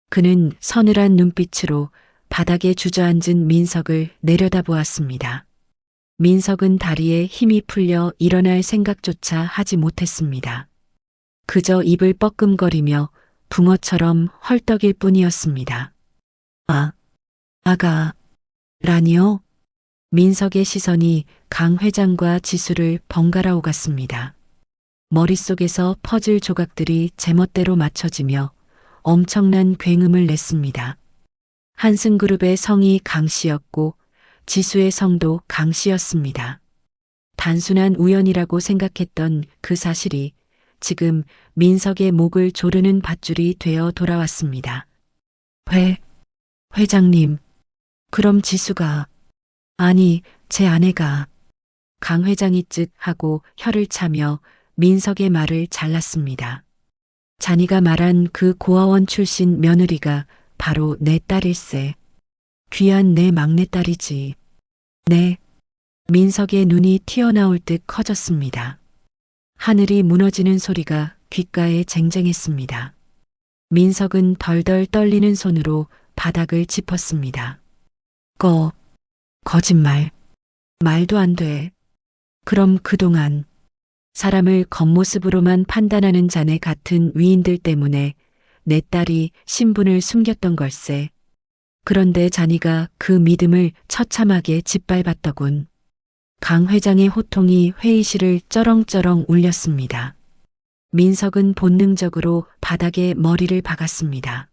그는 서늘한 눈빛으로 바닥에 주저앉은 민석을 내려다보았습니다. 민석은 다리에 힘이 풀려 일어날 생각조차 하지 못했습니다. 그저 입을 뻐끔거리며 붕어처럼 헐떡일 뿐이었습니다. 아가, 라니요? 민석의 시선이 강 회장과 지수를 번갈아 오갔습니다. 머릿속에서 퍼즐 조각들이 제멋대로 맞춰지며 엄청난 굉음을 냈습니다. 한승그룹의 성이 강 씨였고 지수의 성도 강 씨였습니다. 단순한 우연이라고 생각했던 그 사실이 지금 민석의 목을 조르는 밧줄이 되어 돌아왔습니다. 회장님, 그럼 지수가, 아니, 제 아내가. 강 회장이 쯧 하고 혀를 차며 민석의 말을 잘랐습니다. 자니가 말한 그 고아원 출신 며느리가 바로 내 딸일세. 귀한 내 막내딸이지. 네. 민석의 눈이 튀어나올 듯 커졌습니다. 하늘이 무너지는 소리가 귓가에 쟁쟁했습니다. 민석은 덜덜 떨리는 손으로 바닥을 짚었습니다. 거짓말. 말도 안 돼. 그럼 그동안 사람을 겉모습으로만 판단하는 자네 같은 위인들 때문에 내 딸이 신분을 숨겼던 걸세. 그런데 자니가 그 믿음을 처참하게 짓밟았더군. 강 회장의 호통이 회의실을 쩌렁쩌렁 울렸습니다. 민석은 본능적으로 바닥에 머리를 박았습니다.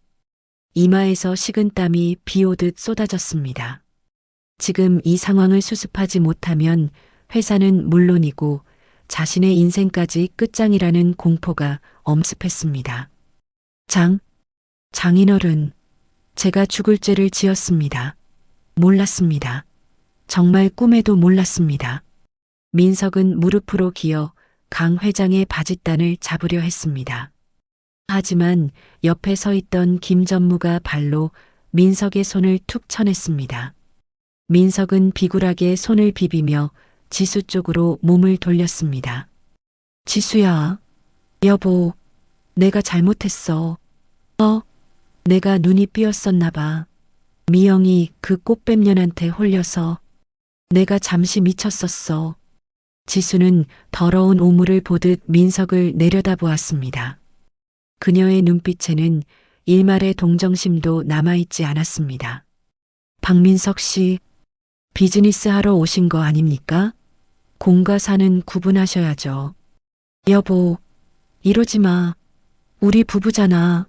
이마에서 식은땀이 비오듯 쏟아졌습니다. 지금 이 상황을 수습하지 못하면 회사는 물론이고 자신의 인생까지 끝장이라는 공포가 엄습했습니다. 장인어른, 제가 죽을 죄를 지었습니다. 몰랐습니다. 정말 꿈에도 몰랐습니다. 민석은 무릎으로 기어 강 회장의 바짓단을 잡으려 했습니다. 하지만 옆에 서 있던 김 전무가 발로 민석의 손을 툭 쳐냈습니다. 민석은 비굴하게 손을 비비며 지수 쪽으로 몸을 돌렸습니다. 지수야, 여보, 내가 잘못했어. 내가 눈이 삐었었나 봐. 미영이 그 꽃뱀년한테 홀려서 내가 잠시 미쳤었어. 지수는 더러운 오물을 보듯 민석을 내려다보았습니다. 그녀의 눈빛에는 일말의 동정심도 남아있지 않았습니다. 박민석 씨, 비즈니스 하러 오신 거 아닙니까? 공과 사는 구분하셔야죠. 여보, 이러지 마. 우리 부부잖아.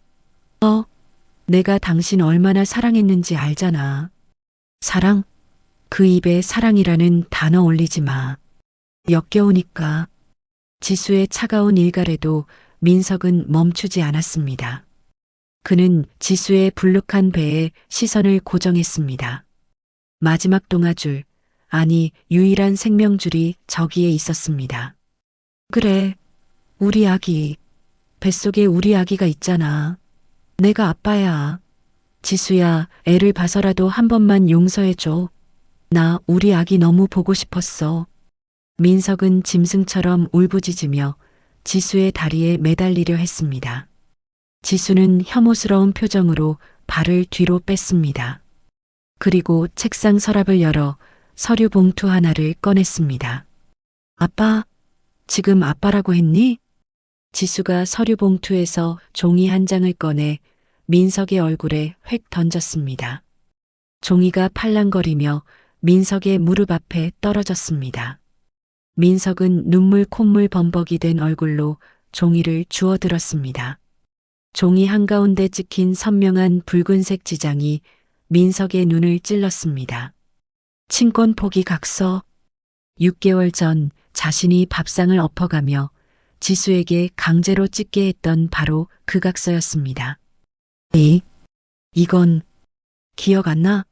내가 당신 얼마나 사랑했는지 알잖아. 사랑? 그 입에 사랑이라는 단어 올리지 마. 역겨우니까. 지수의 차가운 일갈에도 민석은 멈추지 않았습니다. 그는 지수의 불룩한 배에 시선을 고정했습니다. 마지막 동아줄, 아니 유일한 생명줄이 저기에 있었습니다. 그래, 우리 아기. 뱃속에 우리 아기가 있잖아. 내가 아빠야. 지수야, 애를 봐서라도 한 번만 용서해줘. 나 우리 아기 너무 보고 싶었어. 민석은 짐승처럼 울부짖으며 지수의 다리에 매달리려 했습니다. 지수는 혐오스러운 표정으로 발을 뒤로 뺐습니다. 그리고 책상 서랍을 열어 서류 봉투 하나를 꺼냈습니다. 아빠, 지금 아빠라고 했니? 지수가 서류 봉투에서 종이 한 장을 꺼내 민석의 얼굴에 획 던졌습니다. 종이가 팔랑거리며 민석의 무릎 앞에 떨어졌습니다. 민석은 눈물 콧물 범벅이 된 얼굴로 종이를 주워들었습니다. 종이 한가운데 찍힌 선명한 붉은색 지장이 민석의 눈을 찔렀습니다. 친권 포기 각서. 6개월 전 자신이 밥상을 엎어가며 지수에게 강제로 찍게 했던 바로 그 각서였습니다. 이건 기억 안 나?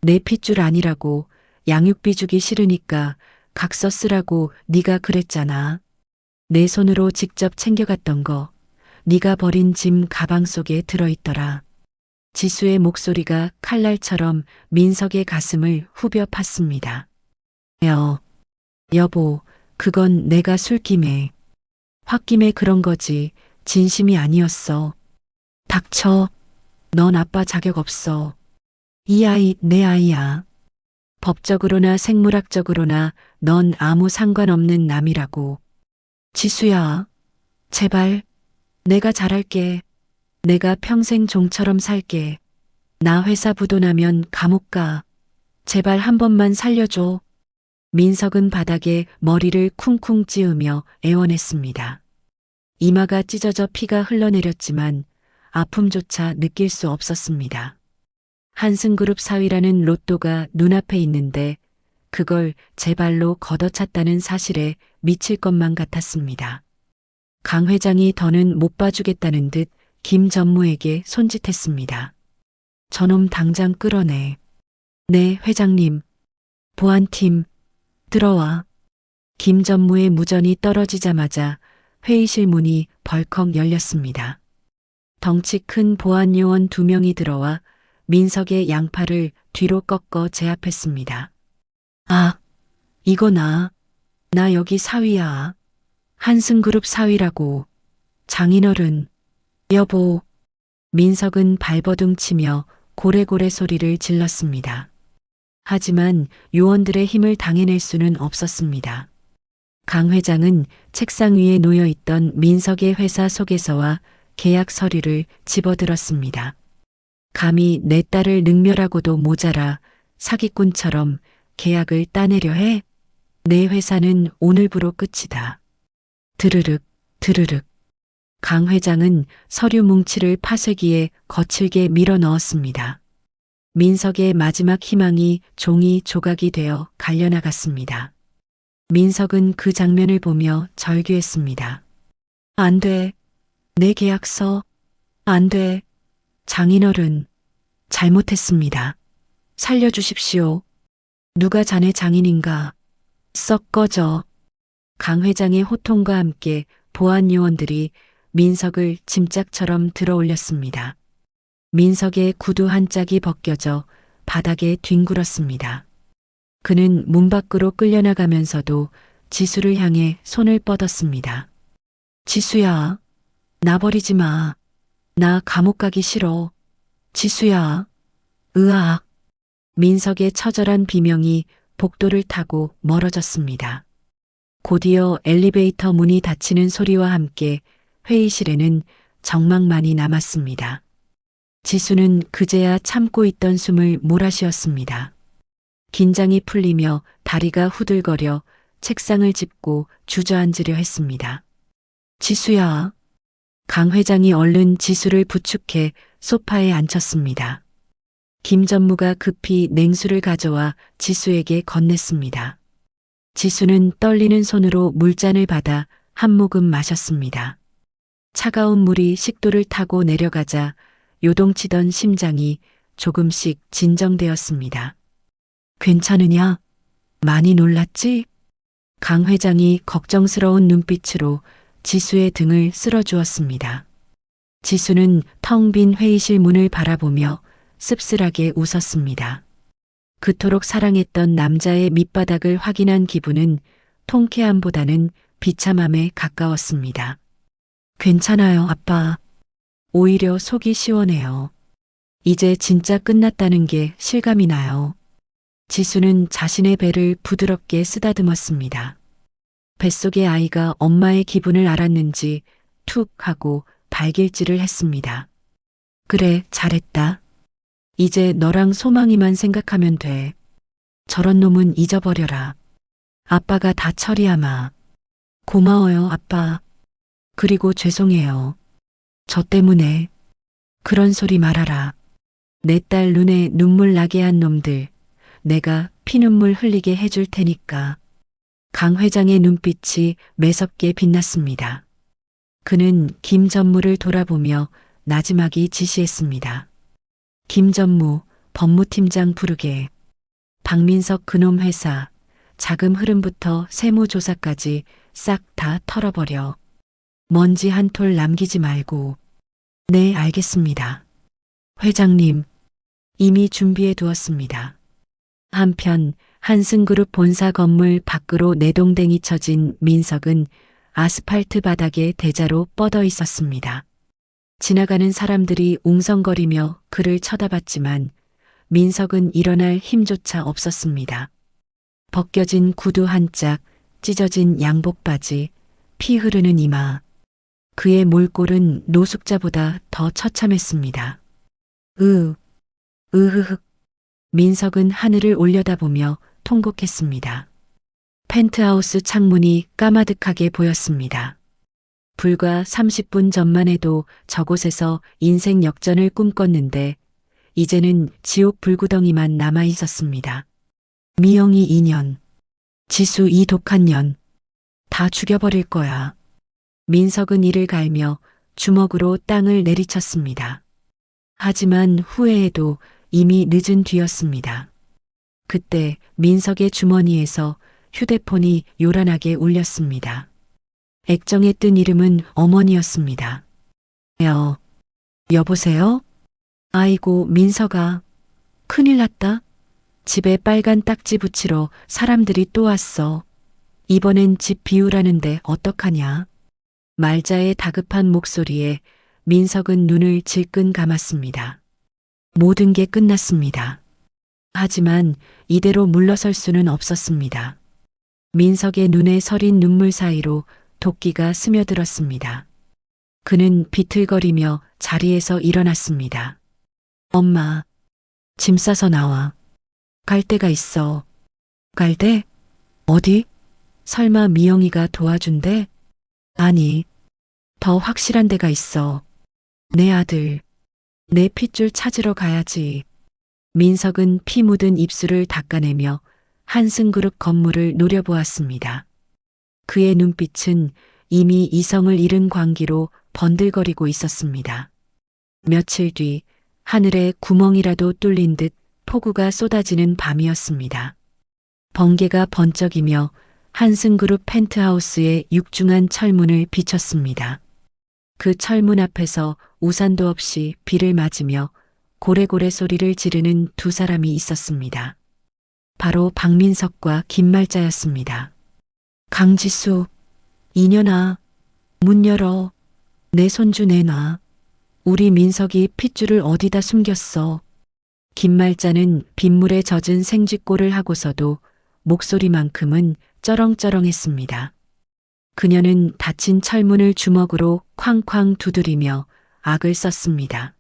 내 핏줄 아니라고. 양육비 주기 싫으니까 각서 쓰라고 네가 그랬잖아. 내 손으로 직접 챙겨갔던 거. 네가 버린 짐 가방 속에 들어있더라. 지수의 목소리가 칼날처럼 민석의 가슴을 후벼 팠습니다. 여보, 그건 내가 술김에. 홧김에 그런 거지. 진심이 아니었어. 닥쳐. 넌 아빠 자격 없어. 이 아이 내 아이야. 법적으로나 생물학적으로나 넌 아무 상관없는 남이라고. 지수야, 제발. 내가 잘할게. 내가 평생 종처럼 살게. 나 회사 부도나면 감옥 가. 제발 한 번만 살려줘. 민석은 바닥에 머리를 쿵쿵 찌우며 애원했습니다. 이마가 찢어져 피가 흘러내렸지만 아픔조차 느낄 수 없었습니다. 한승그룹 사위라는 로또가 눈앞에 있는데 그걸 제 발로 걷어찼다는 사실에 미칠 것만 같았습니다. 강 회장이 더는 못 봐주겠다는 듯 김 전무에게 손짓했습니다. 저놈 당장 끌어내. 네, 회장님. 보안팀, 들어와. 김 전무의 무전이 떨어지자마자 회의실 문이 벌컥 열렸습니다. 덩치 큰 보안 요원 2명이 들어와 민석의 양팔을 뒤로 꺾어 제압했습니다. 아, 이거 나 여기 사위야. 한승그룹 사위라고. 장인어른. 여보. 민석은 발버둥 치며 고래고래 소리를 질렀습니다. 하지만 요원들의 힘을 당해낼 수는 없었습니다. 강 회장은 책상 위에 놓여있던 민석의 회사 소개서와 계약 서류를 집어들었습니다. 감히 내 딸을 능멸하고도 모자라 사기꾼처럼 계약을 따내려 해? 내 회사는 오늘부로 끝이다. 드르륵, 드르륵. 강 회장은 서류 뭉치를 파쇄기에 거칠게 밀어 넣었습니다. 민석의 마지막 희망이 종이 조각이 되어 갈려나갔습니다. 민석은 그 장면을 보며 절규했습니다. 안 돼. 내 계약서. 안 돼. 장인어른. 잘못했습니다. 살려주십시오. 누가 자네 장인인가? 썩 꺼져. 강 회장의 호통과 함께 보안 요원들이 민석을 짐짝처럼 들어 올렸습니다. 민석의 구두 한 짝이 벗겨져 바닥에 뒹굴었습니다. 그는 문 밖으로 끌려나가면서도 지수를 향해 손을 뻗었습니다. 지수야, 나 버리지 마. 나 감옥 가기 싫어. 지수야. 으악. 민석의 처절한 비명이 복도를 타고 멀어졌습니다. 곧이어 엘리베이터 문이 닫히는 소리와 함께 회의실에는 정막만이 남았습니다. 지수는 그제야 참고 있던 숨을 몰아쉬었습니다. 긴장이 풀리며 다리가 후들거려 책상을 짚고 주저앉으려 했습니다. 지수야. 강 회장이 얼른 지수를 부축해 소파에 앉혔습니다. 김 전무가 급히 냉수를 가져와 지수에게 건넸습니다. 지수는 떨리는 손으로 물잔을 받아 한 모금 마셨습니다. 차가운 물이 식도를 타고 내려가자 요동치던 심장이 조금씩 진정되었습니다. 괜찮으냐? 많이 놀랐지? 강 회장이 걱정스러운 눈빛으로 지수의 등을 쓸어주었습니다. 지수는 텅 빈 회의실 문을 바라보며 씁쓸하게 웃었습니다. 그토록 사랑했던 남자의 밑바닥을 확인한 기분은 통쾌함보다는 비참함에 가까웠습니다. 괜찮아요, 아빠. 오히려 속이 시원해요. 이제 진짜 끝났다는 게 실감이 나요. 지수는 자신의 배를 부드럽게 쓰다듬었습니다. 뱃속의 아이가 엄마의 기분을 알았는지 툭 하고 발길질을 했습니다. 그래, 잘했다. 이제 너랑 소망이만 생각하면 돼. 저런 놈은 잊어버려라. 아빠가 다 처리하마. 고마워요, 아빠. 그리고 죄송해요. 저 때문에. 그런 소리 말아라. 내 딸 눈에 눈물 나게 한 놈들. 내가 피눈물 흘리게 해줄 테니까. 강 회장의 눈빛이 매섭게 빛났습니다. 그는 김 전무를 돌아보며 나지막이 지시했습니다. 김 전무, 법무팀장 부르게. 박민석 그놈 회사, 자금 흐름부터 세무조사까지 싹 다 털어버려. 먼지 한 톨 남기지 말고. 네, 알겠습니다. 회장님, 이미 준비해 두었습니다. 한편 한승그룹 본사 건물 밖으로 내동댕이 쳐진 민석은 아스팔트 바닥에 대자로 뻗어 있었습니다. 지나가는 사람들이 웅성거리며 그를 쳐다봤지만 민석은 일어날 힘조차 없었습니다. 벗겨진 구두 한 짝, 찢어진 양복 바지, 피 흐르는 이마. 그의 몰골은 노숙자보다 더 처참했습니다. 으흐흑. 민석은 하늘을 올려다보며 통곡했습니다. 펜트하우스 창문이 까마득하게 보였습니다. 불과 30분 전만 해도 저곳에서 인생 역전을 꿈꿨는데 이제는 지옥 불구덩이만 남아 있었습니다. 미영이 2년, 지수 이 독한 년, 다 죽여버릴 거야. 민석은 이를 갈며 주먹으로 땅을 내리쳤습니다. 하지만 후회해도 이미 늦은 뒤였습니다. 그때 민석의 주머니에서 휴대폰이 요란하게 울렸습니다. 액정에 뜬 이름은 어머니였습니다. 여보세요? 아이고, 민석아. 큰일 났다. 집에 빨간 딱지 붙이러 사람들이 또 왔어. 이번엔 집 비우라는데 어떡하냐? 말자의 다급한 목소리에 민석은 눈을 질끈 감았습니다. 모든 게 끝났습니다. 하지만 이대로 물러설 수는 없었습니다. 민석의 눈에 서린 눈물 사이로 도끼가 스며들었습니다. 그는 비틀거리며 자리에서 일어났습니다. 엄마, 짐 싸서 나와. 갈 데가 있어. 갈 데? 어디? 설마 미영이가 도와준대? 아니, 더 확실한 데가 있어. 내 아들, 내 핏줄 찾으러 가야지. 민석은 피 묻은 입술을 닦아내며 한승그룹 건물을 노려보았습니다. 그의 눈빛은 이미 이성을 잃은 광기로 번들거리고 있었습니다. 며칠 뒤 하늘에 구멍이라도 뚫린 듯 폭우가 쏟아지는 밤이었습니다. 번개가 번쩍이며 한승그룹 펜트하우스의 육중한 철문을 비쳤습니다. 그 철문 앞에서 우산도 없이 비를 맞으며 고래고래 소리를 지르는 두 사람이 있었습니다. 바로 박민석과 김말자였습니다. 강지수, 이년아, 문 열어. 내 손주 내놔. 우리 민석이 핏줄을 어디다 숨겼어. 김말자는 빗물에 젖은 생쥐꼴을 하고서도 목소리만큼은 쩌렁쩌렁했습니다. 그녀는 닫힌 철문을 주먹으로 쾅쾅 두드리며 악을 썼습니다.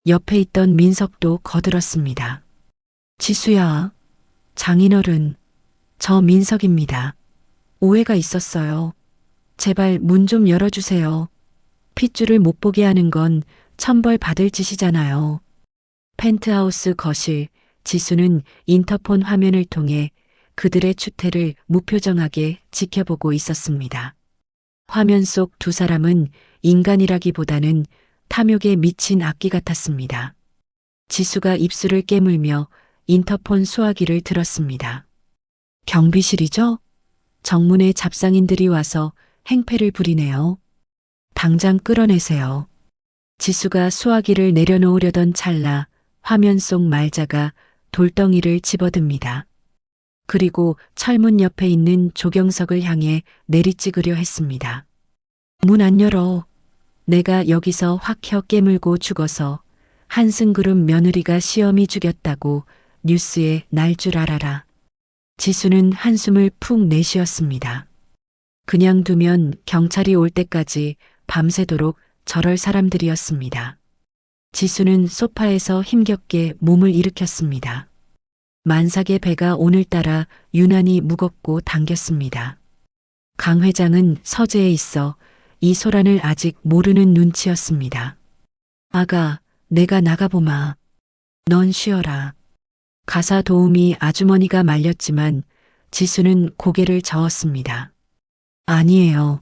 옆에 있던 민석도 거들었습니다. 지수야, 장인어른, 저 민석입니다. 오해가 있었어요. 제발 문 좀 열어주세요. 핏줄을 못 보게 하는 건 천벌 받을 짓이잖아요. 펜트하우스 거실, 지수는 인터폰 화면을 통해 그들의 추태를 무표정하게 지켜보고 있었습니다. 화면 속 두 사람은 인간이라기보다는 탐욕에 미친 악귀 같았습니다. 지수가 입술을 깨물며 인터폰 수화기를 들었습니다. 경비실이죠? 정문에 잡상인들이 와서 행패를 부리네요. 당장 끌어내세요. 지수가 수화기를 내려놓으려던 찰나 화면 속 말자가 돌덩이를 집어듭니다. 그리고 철문 옆에 있는 조경석을 향해 내리찍으려 했습니다. 문 안 열어. 내가 여기서 확혀 깨물고 죽어서 한승그룹 며느리가 시어미 죽였다고 뉴스에 날 줄 알아라. 지수는 한숨을 푹 내쉬었습니다. 그냥 두면 경찰이 올 때까지 밤새도록 저럴 사람들이었습니다. 지수는 소파에서 힘겹게 몸을 일으켰습니다. 만삭의 배가 오늘따라 유난히 무겁고 당겼습니다. 강 회장은 서재에 있어 이 소란을 아직 모르는 눈치였습니다. 아가, 내가 나가보마. 넌 쉬어라. 가사 도우미 아주머니가 말렸지만 지수는 고개를 저었습니다. 아니에요.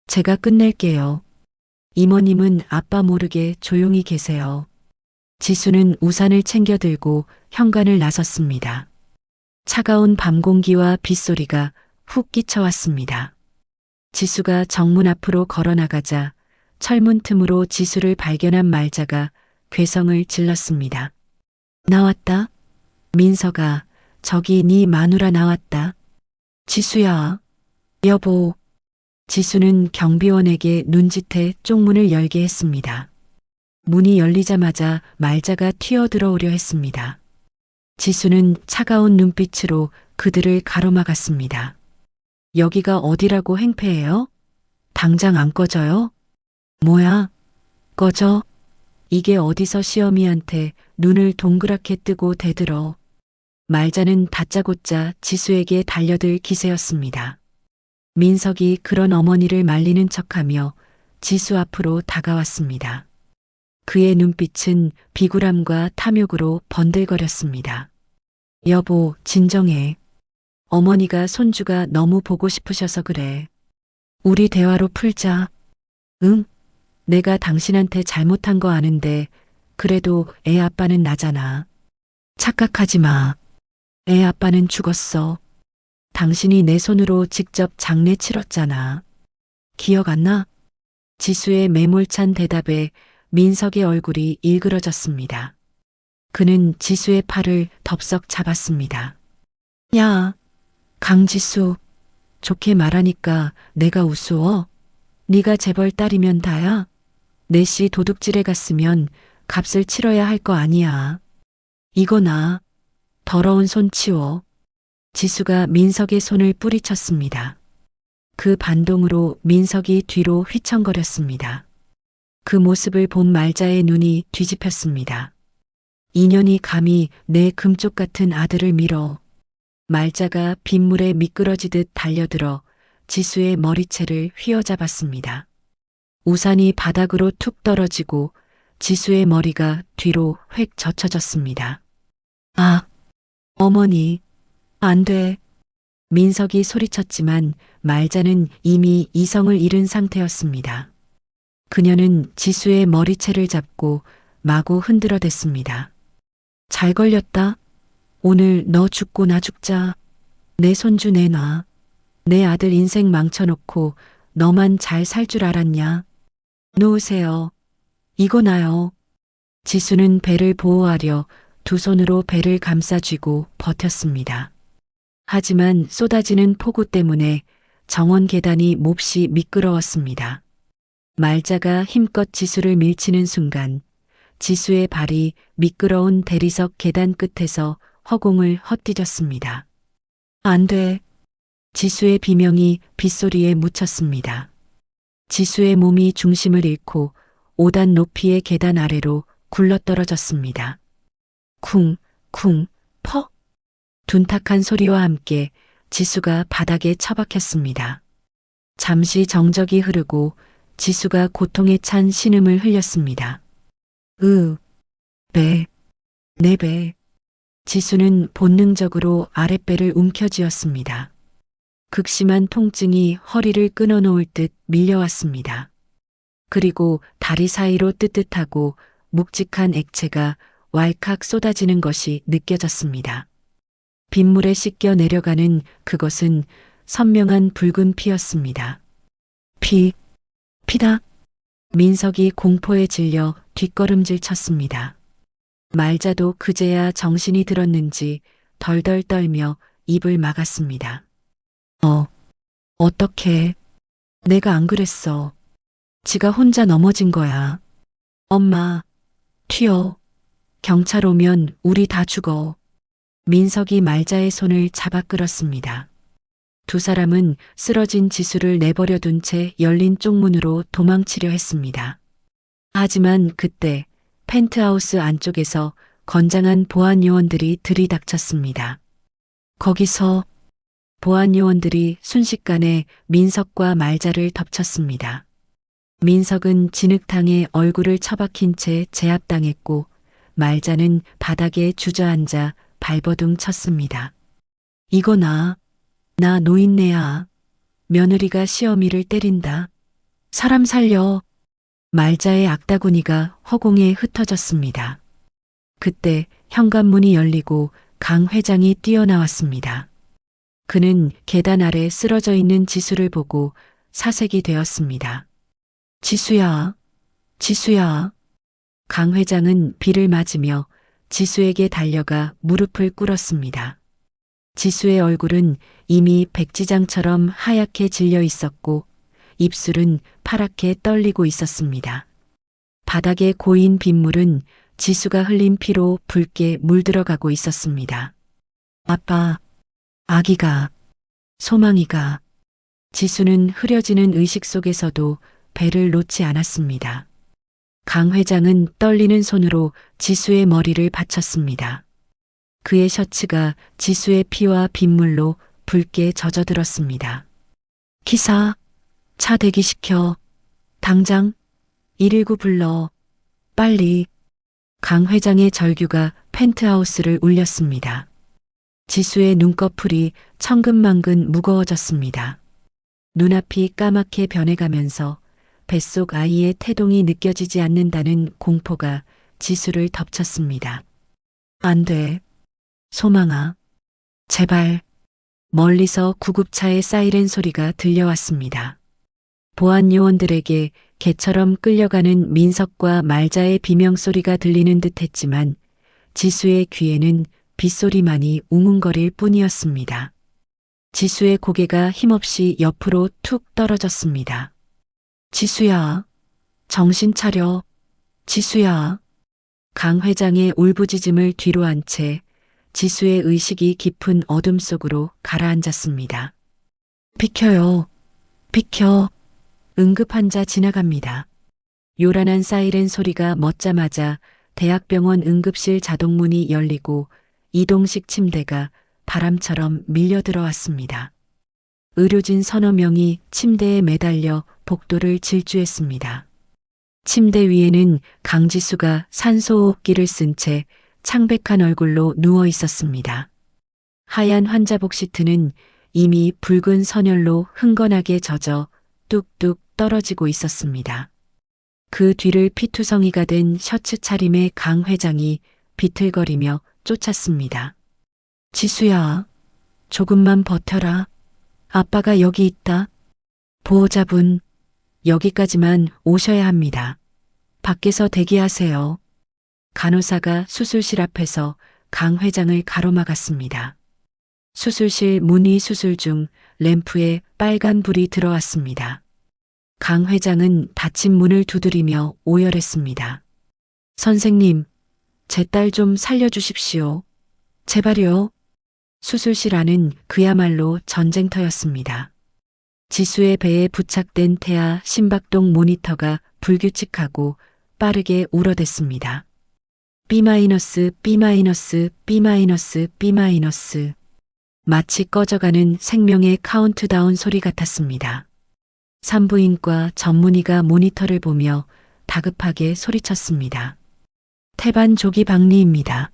제가 끝낼게요. 이모님은 아빠 모르게 조용히 계세요. 지수는 우산을 챙겨 들고 현관을 나섰습니다. 차가운 밤 공기와 빗소리가 훅 끼쳐왔습니다. 지수가 정문 앞으로 걸어나가자 철문 틈으로 지수를 발견한 말자가 괴성을 질렀습니다. 나왔다. 민석아, 저기 네 마누라 나왔다. 지수야. 여보. 지수는 경비원에게 눈짓해 쪽문을 열게 했습니다. 문이 열리자마자 말자가 튀어들어오려 했습니다. 지수는 차가운 눈빛으로 그들을 가로막았습니다. 여기가 어디라고 행패해요? 당장 안 꺼져요? 뭐야? 꺼져? 이게 어디서 시어미한테 눈을 동그랗게 뜨고 대들어. 말자는 다짜고짜 지수에게 달려들 기세였습니다. 민석이 그런 어머니를 말리는 척하며 지수 앞으로 다가왔습니다. 그의 눈빛은 비굴함과 탐욕으로 번들거렸습니다. 여보, 진정해. 어머니가 손주가 너무 보고 싶으셔서 그래. 우리 대화로 풀자. 응? 내가 당신한테 잘못한 거 아는데 그래도 애 아빠는 나잖아. 착각하지 마. 애 아빠는 죽었어. 당신이 내 손으로 직접 장례 치렀잖아. 기억 안 나? 지수의 매몰찬 대답에 민석의 얼굴이 일그러졌습니다. 그는 지수의 팔을 덥석 잡았습니다. 야, 강지수. 좋게 말하니까 내가 우스워? 네가 재벌 딸이면 다야? 내씨 도둑질에 갔으면 값을 치러야 할 거 아니야. 이거 나. 더러운 손 치워. 지수가 민석의 손을 뿌리쳤습니다. 그 반동으로 민석이 뒤로 휘청거렸습니다. 그 모습을 본 말자의 눈이 뒤집혔습니다. 인연이 감히 내 금쪽 같은 아들을 밀어. 말자가 빗물에 미끄러지듯 달려들어 지수의 머리채를 휘어잡았습니다. 우산이 바닥으로 툭 떨어지고 지수의 머리가 뒤로 획 젖혀졌습니다. 아, 어머니, 안 돼. 민석이 소리쳤지만 말자는 이미 이성을 잃은 상태였습니다. 그녀는 지수의 머리채를 잡고 마구 흔들어댔습니다. 잘 걸렸다. 오늘 너 죽고 나 죽자. 내 손주 내놔. 내 아들 인생 망쳐놓고 너만 잘 살 줄 알았냐? 놓으세요. 이거 나요. 지수는 배를 보호하려 두 손으로 배를 감싸쥐고 버텼습니다. 하지만 쏟아지는 폭우 때문에 정원 계단이 몹시 미끄러웠습니다. 말자가 힘껏 지수를 밀치는 순간 지수의 발이 미끄러운 대리석 계단 끝에서 허공을 헛디뎠습니다. 안 돼. 지수의 비명이 빗소리에 묻혔습니다. 지수의 몸이 중심을 잃고 5단 높이의 계단 아래로 굴러떨어졌습니다. 쿵, 쿵, 퍽. 둔탁한 소리와 함께 지수가 바닥에 처박혔습니다. 잠시 정적이 흐르고 지수가 고통에 찬 신음을 흘렸습니다. 배, 내 배. 지수는 본능적으로 아랫배를 움켜쥐었습니다. 극심한 통증이 허리를 끊어놓을 듯 밀려왔습니다. 그리고 다리 사이로 뜨뜻하고 묵직한 액체가 왈칵 쏟아지는 것이 느껴졌습니다. 빗물에 씻겨 내려가는 그것은 선명한 붉은 피였습니다. 피다. 민석이 공포에 질려 뒷걸음질 쳤습니다. 말자도 그제야 정신이 들었는지 덜덜 떨며 입을 막았습니다. 어떡해. 내가 안 그랬어. 지가 혼자 넘어진 거야. 엄마, 튀어. 경찰 오면 우리 다 죽어. 민석이 말자의 손을 잡아 끌었습니다. 두 사람은 쓰러진 지수를 내버려 둔 채 열린 쪽문으로 도망치려 했습니다. 하지만 그때 펜트하우스 안쪽에서 건장한 보안 요원들이 들이닥쳤습니다. 거기서 보안 요원들이 순식간에 민석과 말자를 덮쳤습니다. 민석은 진흙탕에 얼굴을 처박힌 채 제압당했고 말자는 바닥에 주저앉아 발버둥 쳤습니다. 이거 나 노인네야. 며느리가 시어미를 때린다. 사람 살려. 말자의 악다구니가 허공에 흩어졌습니다. 그때 현관문이 열리고 강 회장이 뛰어나왔습니다. 그는 계단 아래 쓰러져 있는 지수를 보고 사색이 되었습니다. 지수야. 강 회장은 비를 맞으며 지수에게 달려가 무릎을 꿇었습니다. 지수의 얼굴은 이미 백지장처럼 하얗게 질려 있었고 입술은 파랗게 떨리고 있었습니다. 바닥에 고인 빗물은 지수가 흘린 피로 붉게 물들어가고 있었습니다. 아빠, 아기가, 소망이가. 지수는 흐려지는 의식 속에서도 배를 놓지 않았습니다. 강 회장은 떨리는 손으로 지수의 머리를 받쳤습니다. 그의 셔츠가 지수의 피와 빗물로 붉게 젖어들었습니다. 기사, 차 대기시켜. 당장 119 불러. 빨리. 강 회장의 절규가 펜트하우스를 울렸습니다. 지수의 눈꺼풀이 천근만근 무거워졌습니다. 눈앞이 까맣게 변해가면서 뱃속 아이의 태동이 느껴지지 않는다는 공포가 지수를 덮쳤습니다. 안 돼. 소망아. 제발. 멀리서 구급차의 사이렌 소리가 들려왔습니다. 보안 요원들에게 개처럼 끌려가는 민석과 말자의 비명소리가 들리는 듯 했지만 지수의 귀에는 빗소리만이 웅웅거릴 뿐이었습니다. 지수의 고개가 힘없이 옆으로 툭 떨어졌습니다. 지수야, 정신 차려. 지수야. 강 회장의 울부짖음을 뒤로 한 채 지수의 의식이 깊은 어둠 속으로 가라앉았습니다. 비켜요. 비켜. 응급환자 지나갑니다. 요란한 사이렌 소리가 멎자마자 대학병원 응급실 자동문이 열리고 이동식 침대가 바람처럼 밀려 들어왔습니다. 의료진 서너 명이 침대에 매달려 복도를 질주했습니다. 침대 위에는 강지수가 산소호흡기를 쓴 채 창백한 얼굴로 누워 있었습니다. 하얀 환자복 시트는 이미 붉은 선열로 흥건하게 젖어 뚝뚝 떨어지고 있었습니다. 그 뒤를 피투성이가 된 셔츠 차림의 강 회장이 비틀거리며 쫓았습니다. 지수야, 조금만 버텨라. 아빠가 여기 있다. 보호자분, 여기까지만 오셔야 합니다. 밖에서 대기하세요. 간호사가 수술실 앞에서 강 회장을 가로막았습니다. 수술실 문의 수술 중 램프에 빨간 불이 들어왔습니다. 강 회장은 닫힌 문을 두드리며 오열했습니다. 선생님, 제 딸 좀 살려주십시오. 제발요. 수술실 안은 그야말로 전쟁터였습니다. 지수의 배에 부착된 태아 심박동 모니터가 불규칙하고 빠르게 울어댔습니다. B-, B-, B-, B-. 마치 꺼져가는 생명의 카운트다운 소리 같았습니다. 산부인과 전문의가 모니터를 보며 다급하게 소리쳤습니다. 태반 조기 박리입니다.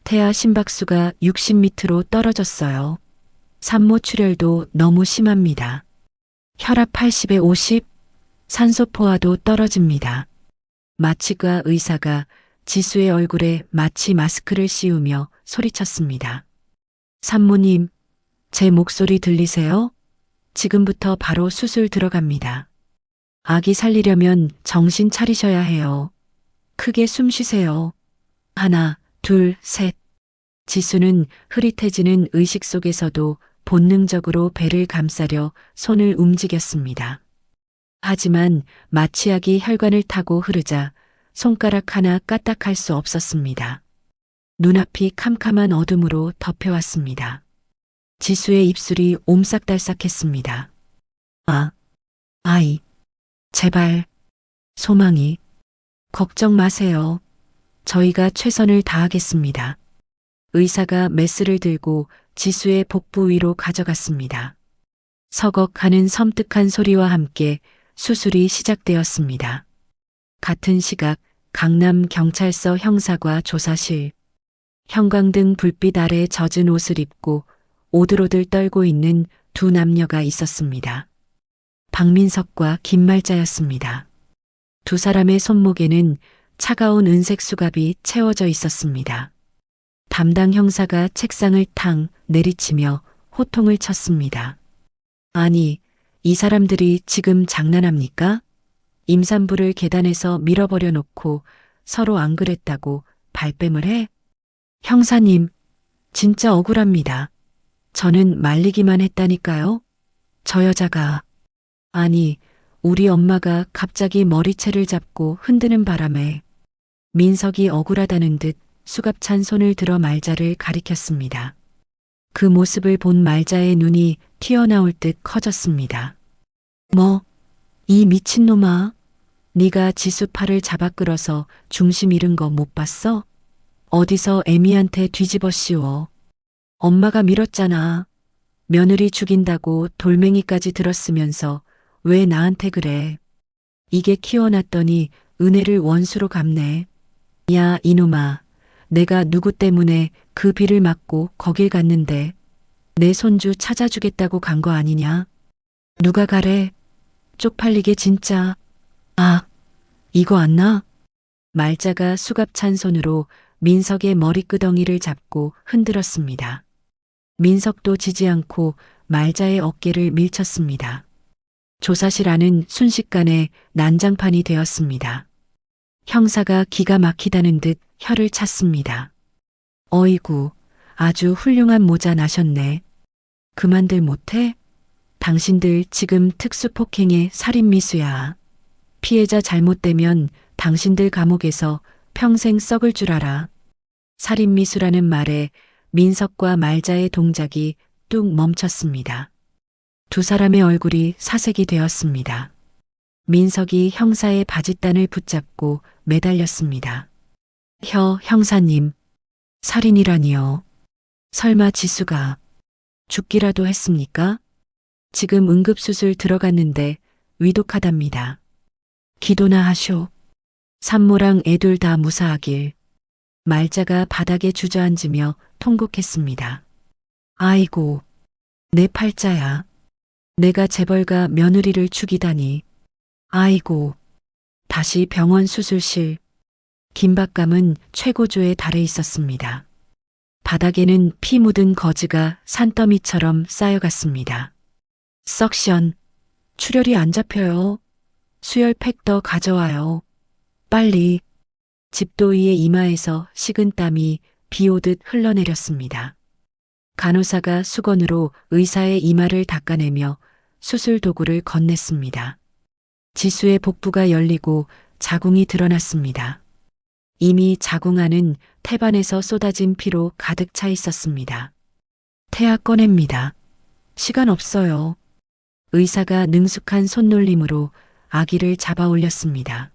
태아 심박수가 60m로 떨어졌어요. 산모 출혈도 너무 심합니다. 혈압 80에 50, 산소 포화도 떨어집니다. 마취과 의사가 지수의 얼굴에 마취 마스크를 씌우며 소리쳤습니다. 산모님, 제 목소리 들리세요? 지금부터 바로 수술 들어갑니다. 아기 살리려면 정신 차리셔야 해요. 크게 숨 쉬세요. 하나, 둘, 셋. 지수는 흐릿해지는 의식 속에서도 본능적으로 배를 감싸려 손을 움직였습니다. 하지만 마취약이 혈관을 타고 흐르자 손가락 하나 까딱할 수 없었습니다. 눈앞이 캄캄한 어둠으로 덮여왔습니다. 지수의 입술이 옴싹달싹했습니다. 아이, 제발, 소망이, 걱정 마세요. 저희가 최선을 다하겠습니다. 의사가 메스를 들고 지수의 복부 위로 가져갔습니다. 서걱하는 섬뜩한 소리와 함께 수술이 시작되었습니다. 같은 시각 강남 경찰서 형사과 조사실, 형광등 불빛 아래 젖은 옷을 입고 오들오들 떨고 있는 두 남녀가 있었습니다. 박민석과 김말자였습니다. 두 사람의 손목에는 차가운 은색 수갑이 채워져 있었습니다. 담당 형사가 책상을 탕 내리치며 호통을 쳤습니다. 아니, 이 사람들이 지금 장난합니까? 임산부를 계단에서 밀어버려 놓고 서로 안 그랬다고 발뺌을 해? 형사님, 진짜 억울합니다. 저는 말리기만 했다니까요. 저 여자가, 아니, 우리 엄마가 갑자기 머리채를 잡고 흔드는 바람에 민석이 억울하다는 듯 수갑찬 손을 들어 말자를 가리켰습니다. 그 모습을 본 말자의 눈이 튀어나올 듯 커졌습니다. 뭐, 이 미친놈아, 네가 지수 팔을 잡아 끌어서 중심 잃은 거 못 봤어? 어디서 애미한테 뒤집어 씌워. 엄마가 밀었잖아. 며느리 죽인다고 돌멩이까지 들었으면서 왜 나한테 그래. 이게 키워놨더니 은혜를 원수로 갚네. 야, 이놈아. 내가 누구 때문에 그 비를 맞고 거길 갔는데 내 손주 찾아주겠다고 간 거 아니냐? 누가 가래? 쪽팔리게 진짜. 아, 이거 안 나? 말자가 수갑찬 손으로 민석의 머리끄덩이를 잡고 흔들었습니다. 민석도 지지 않고 말자의 어깨를 밀쳤습니다. 조사실 안은 순식간에 난장판이 되었습니다. 형사가 기가 막히다는 듯 혀를 찼습니다. 어이구, 아주 훌륭한 모자 나셨네. 그만들 못해? 당신들 지금 특수폭행의 살인미수야. 피해자 잘못되면 당신들 감옥에서 평생 썩을 줄 알아. 살인미수라는 말에 민석과 말자의 동작이 뚝 멈췄습니다. 두 사람의 얼굴이 사색이 되었습니다. 민석이 형사의 바짓단을 붙잡고 매달렸습니다. 형사님, 살인이라니요. 설마 지수가 죽기라도 했습니까? 지금 응급수술 들어갔는데 위독하답니다. 기도나 하쇼. 산모랑 애들 다 무사하길. 말자가 바닥에 주저앉으며 통곡했습니다. 아이고, 내 팔자야. 내가 재벌가 며느리를 죽이다니. 아이고. 다시 병원 수술실. 긴박감은 최고조에 달해 있었습니다. 바닥에는 피 묻은 거즈가 산더미처럼 쌓여갔습니다. 석션. 출혈이 안 잡혀요. 수혈 팩더 가져와요. 빨리. 집도이의 이마에서 식은 땀이 비 오듯 흘러내렸습니다. 간호사가 수건으로 의사의 이마를 닦아내며 수술 도구를 건넸습니다. 지수의 복부가 열리고 자궁이 드러났습니다. 이미 자궁 안은 태반에서 쏟아진 피로 가득 차 있었습니다. 태아 꺼냅니다. 시간 없어요. 의사가 능숙한 손놀림으로 아기를 잡아 올렸습니다.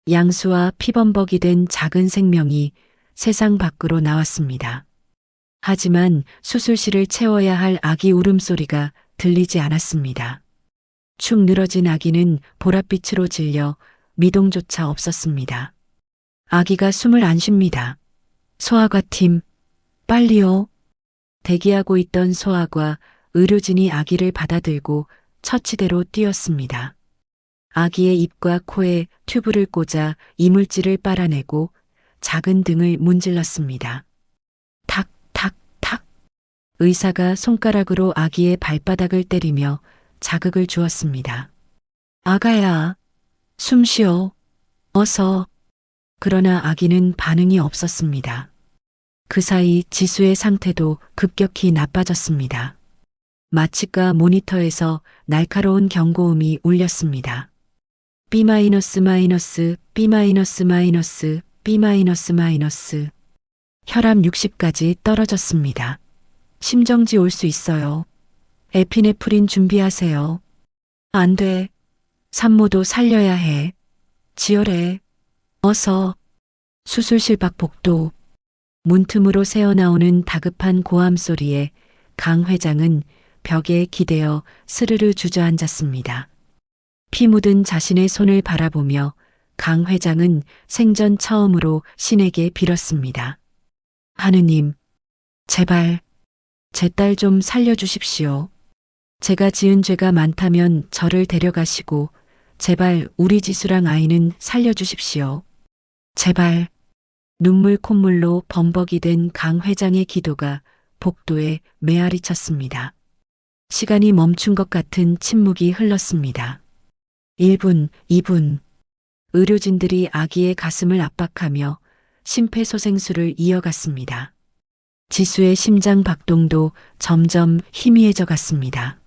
양수와 피범벅이 된 작은 생명이 세상 밖으로 나왔습니다. 하지만 수술실을 채워야 할 아기 울음소리가 들리지 않았습니다. 축 늘어진 아기는 보랏빛으로 질려 미동조차 없었습니다. 아기가 숨을 안 쉽니다. 소아과팀, 빨리요. 대기하고 있던 소아과 의료진이 아기를 받아들고 처치대로 뛰었습니다. 아기의 입과 코에 튜브를 꽂아 이물질을 빨아내고 작은 등을 문질렀습니다. 탁, 탁, 탁. 의사가 손가락으로 아기의 발바닥을 때리며 자극을 주었습니다. 아가야, 숨 쉬어. 어서. 그러나 아기는 반응이 없었습니다. 그 사이 지수의 상태도 급격히 나빠졌습니다. 마취과 모니터에서 날카로운 경고음이 울렸습니다. B-, B-, B-, B-. 혈압 60까지 떨어졌습니다. 심정지 올 수 있어요. 에피네프린 준비하세요. 안 돼. 산모도 살려야 해. 지혈해. 어서. 수술실 밖 복도. 문틈으로 새어나오는 다급한 고함 소리에 강 회장은 벽에 기대어 스르르 주저앉았습니다. 피 묻은 자신의 손을 바라보며 강 회장은 생전 처음으로 신에게 빌었습니다. 하느님, 제발 제 딸 좀 살려주십시오. 제가 지은 죄가 많다면 저를 데려가시고 제발 우리 지수랑 아이는 살려주십시오. 제발. 눈물 콧물로 범벅이 된 강 회장의 기도가 복도에 메아리 쳤습니다. 시간이 멈춘 것 같은 침묵이 흘렀습니다. 1분, 2분. 의료진들이 아기의 가슴을 압박하며 심폐소생술을 이어갔습니다. 지수의 심장 박동도 점점 희미해져 갔습니다.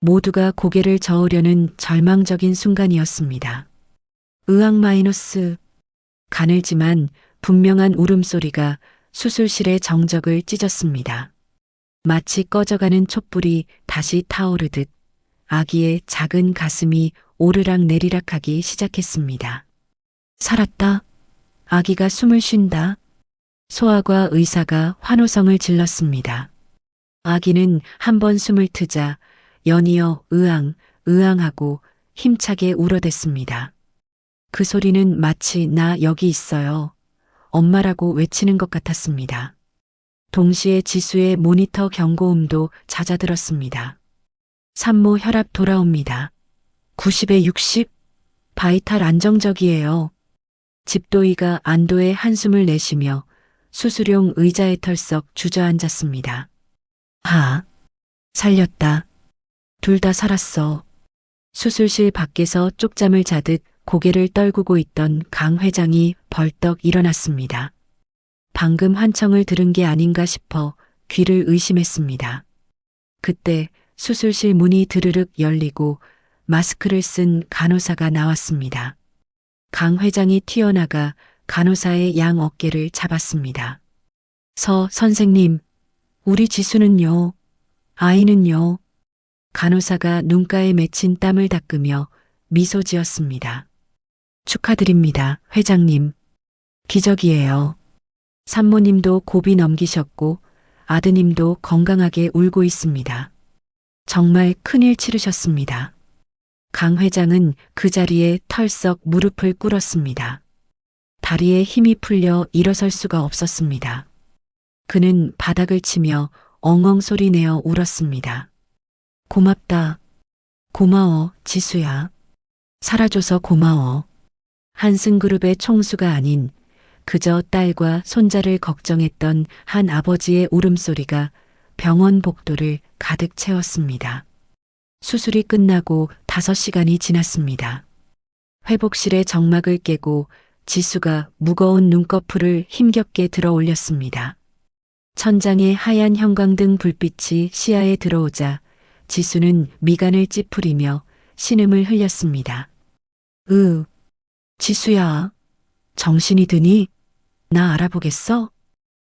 모두가 고개를 저으려는 절망적인 순간이었습니다. 의학 마이너스. 가늘지만 분명한 울음소리가 수술실의 정적을 찢었습니다. 마치 꺼져가는 촛불이 다시 타오르듯 아기의 작은 가슴이 오르락 내리락하기 시작했습니다. 살았다. 아기가 숨을 쉰다. 소아과 의사가 환호성을 질렀습니다. 아기는 한 번 숨을 트자 연이어 으앙, 으앙하고 힘차게 울어댔습니다. 그 소리는 마치 나 여기 있어요. 엄마라고 외치는 것 같았습니다. 동시에 지수의 모니터 경고음도 잦아들었습니다. 산모 혈압 돌아옵니다. 90에 60? 바이탈 안정적이에요. 집도이가 안도의 한숨을 내쉬며 수술용 의자에 털썩 주저앉았습니다. 살렸다. 둘 다 살았어. 수술실 밖에서 쪽잠을 자듯 고개를 떨구고 있던 강 회장이 벌떡 일어났습니다. 방금 환청을 들은 게 아닌가 싶어 귀를 의심했습니다. 그때 수술실 문이 드르륵 열리고 마스크를 쓴 간호사가 나왔습니다. 강 회장이 튀어나가 간호사의 양 어깨를 잡았습니다. 서 선생님, 우리 지수는요? 아이는요? 간호사가 눈가에 맺힌 땀을 닦으며 미소 지었습니다. 축하드립니다, 회장님. 기적이에요. 산모님도 고비 넘기셨고 아드님도 건강하게 울고 있습니다. 정말 큰일 치르셨습니다. 강 회장은 그 자리에 털썩 무릎을 꿇었습니다. 다리에 힘이 풀려 일어설 수가 없었습니다. 그는 바닥을 치며 엉엉 소리 내어 울었습니다. 고맙다. 고마워, 지수야. 살아줘서 고마워. 한승그룹의 총수가 아닌 그저 딸과 손자를 걱정했던 한 아버지의 울음소리가 병원 복도를 가득 채웠습니다. 수술이 끝나고 5시간이 지났습니다. 회복실의 정막을 깨고 지수가 무거운 눈꺼풀을 힘겹게 들어 올렸습니다. 천장에 하얀 형광등 불빛이 시야에 들어오자 지수는 미간을 찌푸리며 신음을 흘렸습니다. 지수야, 정신이 드니? 나 알아보겠어?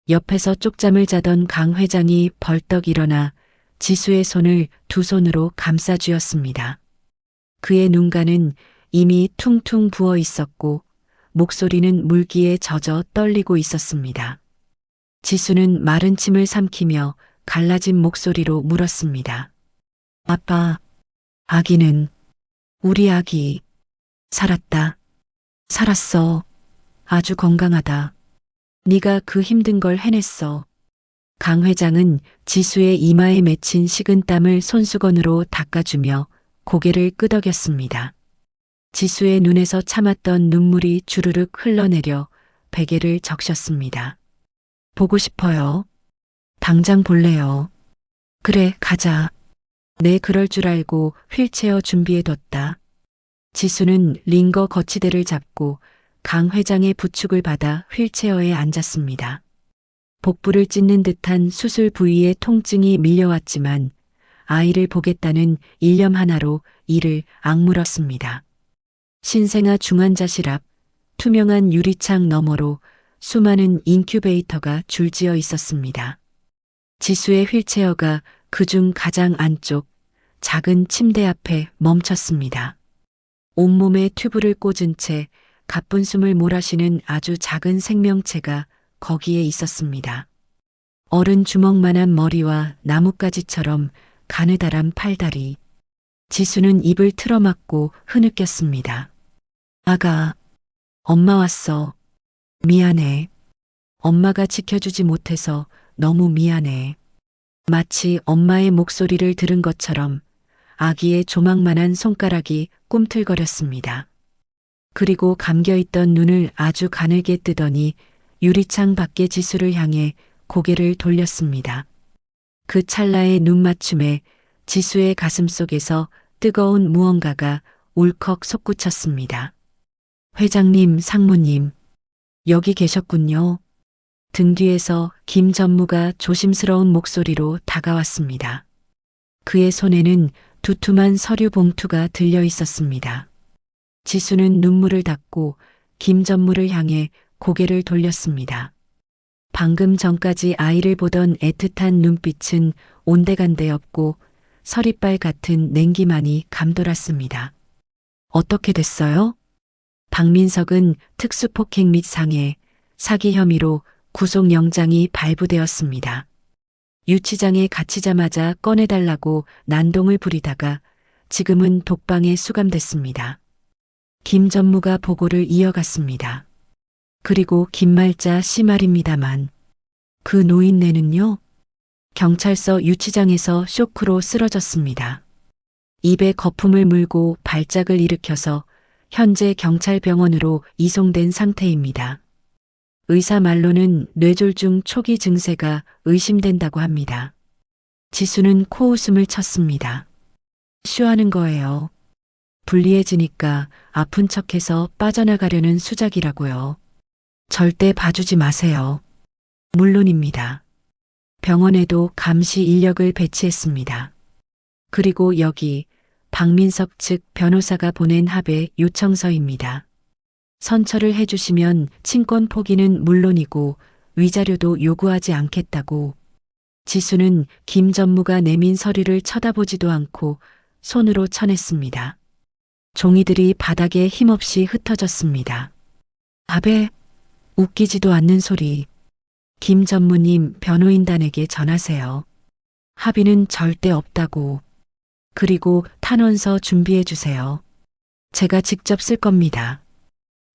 옆에서 쪽잠을 자던 강 회장이 벌떡 일어나 지수의 손을 두 손으로 감싸 쥐었습니다. 그의 눈가는 이미 퉁퉁 부어 있었고 목소리는 물기에 젖어 떨리고 있었습니다. 지수는 마른 침을 삼키며 갈라진 목소리로 물었습니다. 아빠, 아기는, 우리 아기, 살았다. 살았어. 아주 건강하다. 네가 그 힘든 걸 해냈어. 강 회장은 지수의 이마에 맺힌 식은땀을 손수건으로 닦아주며 고개를 끄덕였습니다. 지수의 눈에서 참았던 눈물이 주르륵 흘러내려 베개를 적셨습니다. 보고 싶어요. 당장 볼래요. 그래, 가자. 네, 그럴 줄 알고 휠체어 준비해뒀다. 지수는 링거 거치대를 잡고 강 회장의 부축을 받아 휠체어에 앉았습니다. 복부를 찢는 듯한 수술 부위에 통증이 밀려왔지만 아이를 보겠다는 일념 하나로 이를 악물었습니다. 신생아 중환자실 앞 투명한 유리창 너머로 수많은 인큐베이터가 줄지어 있었습니다. 지수의 휠체어가 그중 가장 안쪽 작은 침대 앞에 멈췄습니다. 온몸에 튜브를 꽂은 채 가쁜 숨을 몰아쉬는 아주 작은 생명체가 거기에 있었습니다. 어른 주먹만한 머리와 나뭇가지처럼 가느다란 팔다리. 지수는 입을 틀어막고 흐느꼈습니다. 아가, 엄마 왔어. 미안해. 엄마가 지켜주지 못해서 너무 미안해. 마치 엄마의 목소리를 들은 것처럼 아기의 조망만한 손가락이 꿈틀거렸습니다. 그리고 감겨있던 눈을 아주 가늘게 뜨더니 유리창 밖의 지수를 향해 고개를 돌렸습니다. 그 찰나의 눈맞춤에 지수의 가슴속에서 뜨거운 무언가가 울컥 솟구쳤습니다. 회장님, 상무님, 여기 계셨군요. 등 뒤에서 김 전무가 조심스러운 목소리로 다가왔습니다. 그의 손에는 두툼한 서류 봉투가 들려 있었습니다. 지수는 눈물을 닦고 김 전무를 향해 고개를 돌렸습니다. 방금 전까지 아이를 보던 애틋한 눈빛은 온데간데 없고 서리빨 같은 냉기만이 감돌았습니다. 어떻게 됐어요? 박민석은 특수폭행 및 상해, 사기 혐의로 구속영장이 발부되었습니다. 유치장에 갇히자마자 꺼내달라고 난동을 부리다가 지금은 독방에 수감됐습니다. 김 전무가 보고를 이어갔습니다. 그리고 긴말자 씨 말입니다만 그 노인네는요? 경찰서 유치장에서 쇼크로 쓰러졌습니다. 입에 거품을 물고 발작을 일으켜서 현재 경찰병원으로 이송된 상태입니다. 의사 말로는 뇌졸중 초기 증세가 의심된다고 합니다. 지수는 코웃음을 쳤습니다. 쉬하는 거예요. 불리해지니까 아픈 척해서 빠져나가려는 수작이라고요. 절대 봐주지 마세요. 물론입니다. 병원에도 감시 인력을 배치했습니다. 그리고 여기 박민석 측 변호사가 보낸 합의 요청서입니다. 선처를 해주시면 친권 포기는 물론이고 위자료도 요구하지 않겠다고. 지수는 김 전무가 내민 서류를 쳐다보지도 않고 손으로 쳐냈습니다. 종이들이 바닥에 힘없이 흩어졌습니다. 아베, 웃기지도 않는 소리. 김 전무님 변호인단에게 전하세요. 합의는 절대 없다고. 그리고 탄원서 준비해 주세요. 제가 직접 쓸 겁니다.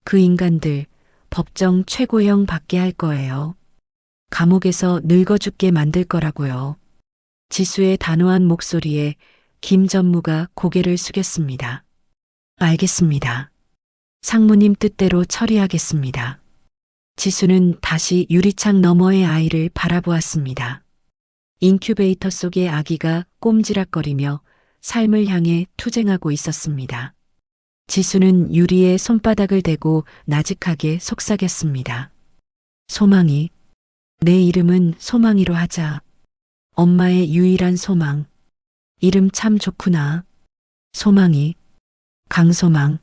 그 인간들 법정 최고형 받게 할 거예요. 감옥에서 늙어 죽게 만들 거라고요. 지수의 단호한 목소리에 김 전무가 고개를 숙였습니다. 알겠습니다. 상무님 뜻대로 처리하겠습니다. 지수는 다시 유리창 너머의 아이를 바라보았습니다. 인큐베이터 속의 아기가 꼼지락거리며 삶을 향해 투쟁하고 있었습니다. 지수는 유리에 손바닥을 대고 나직하게 속삭였습니다. 소망이, 내 이름은 소망이로 하자. 엄마의 유일한 소망. 이름 참 좋구나. 소망이, 강소망.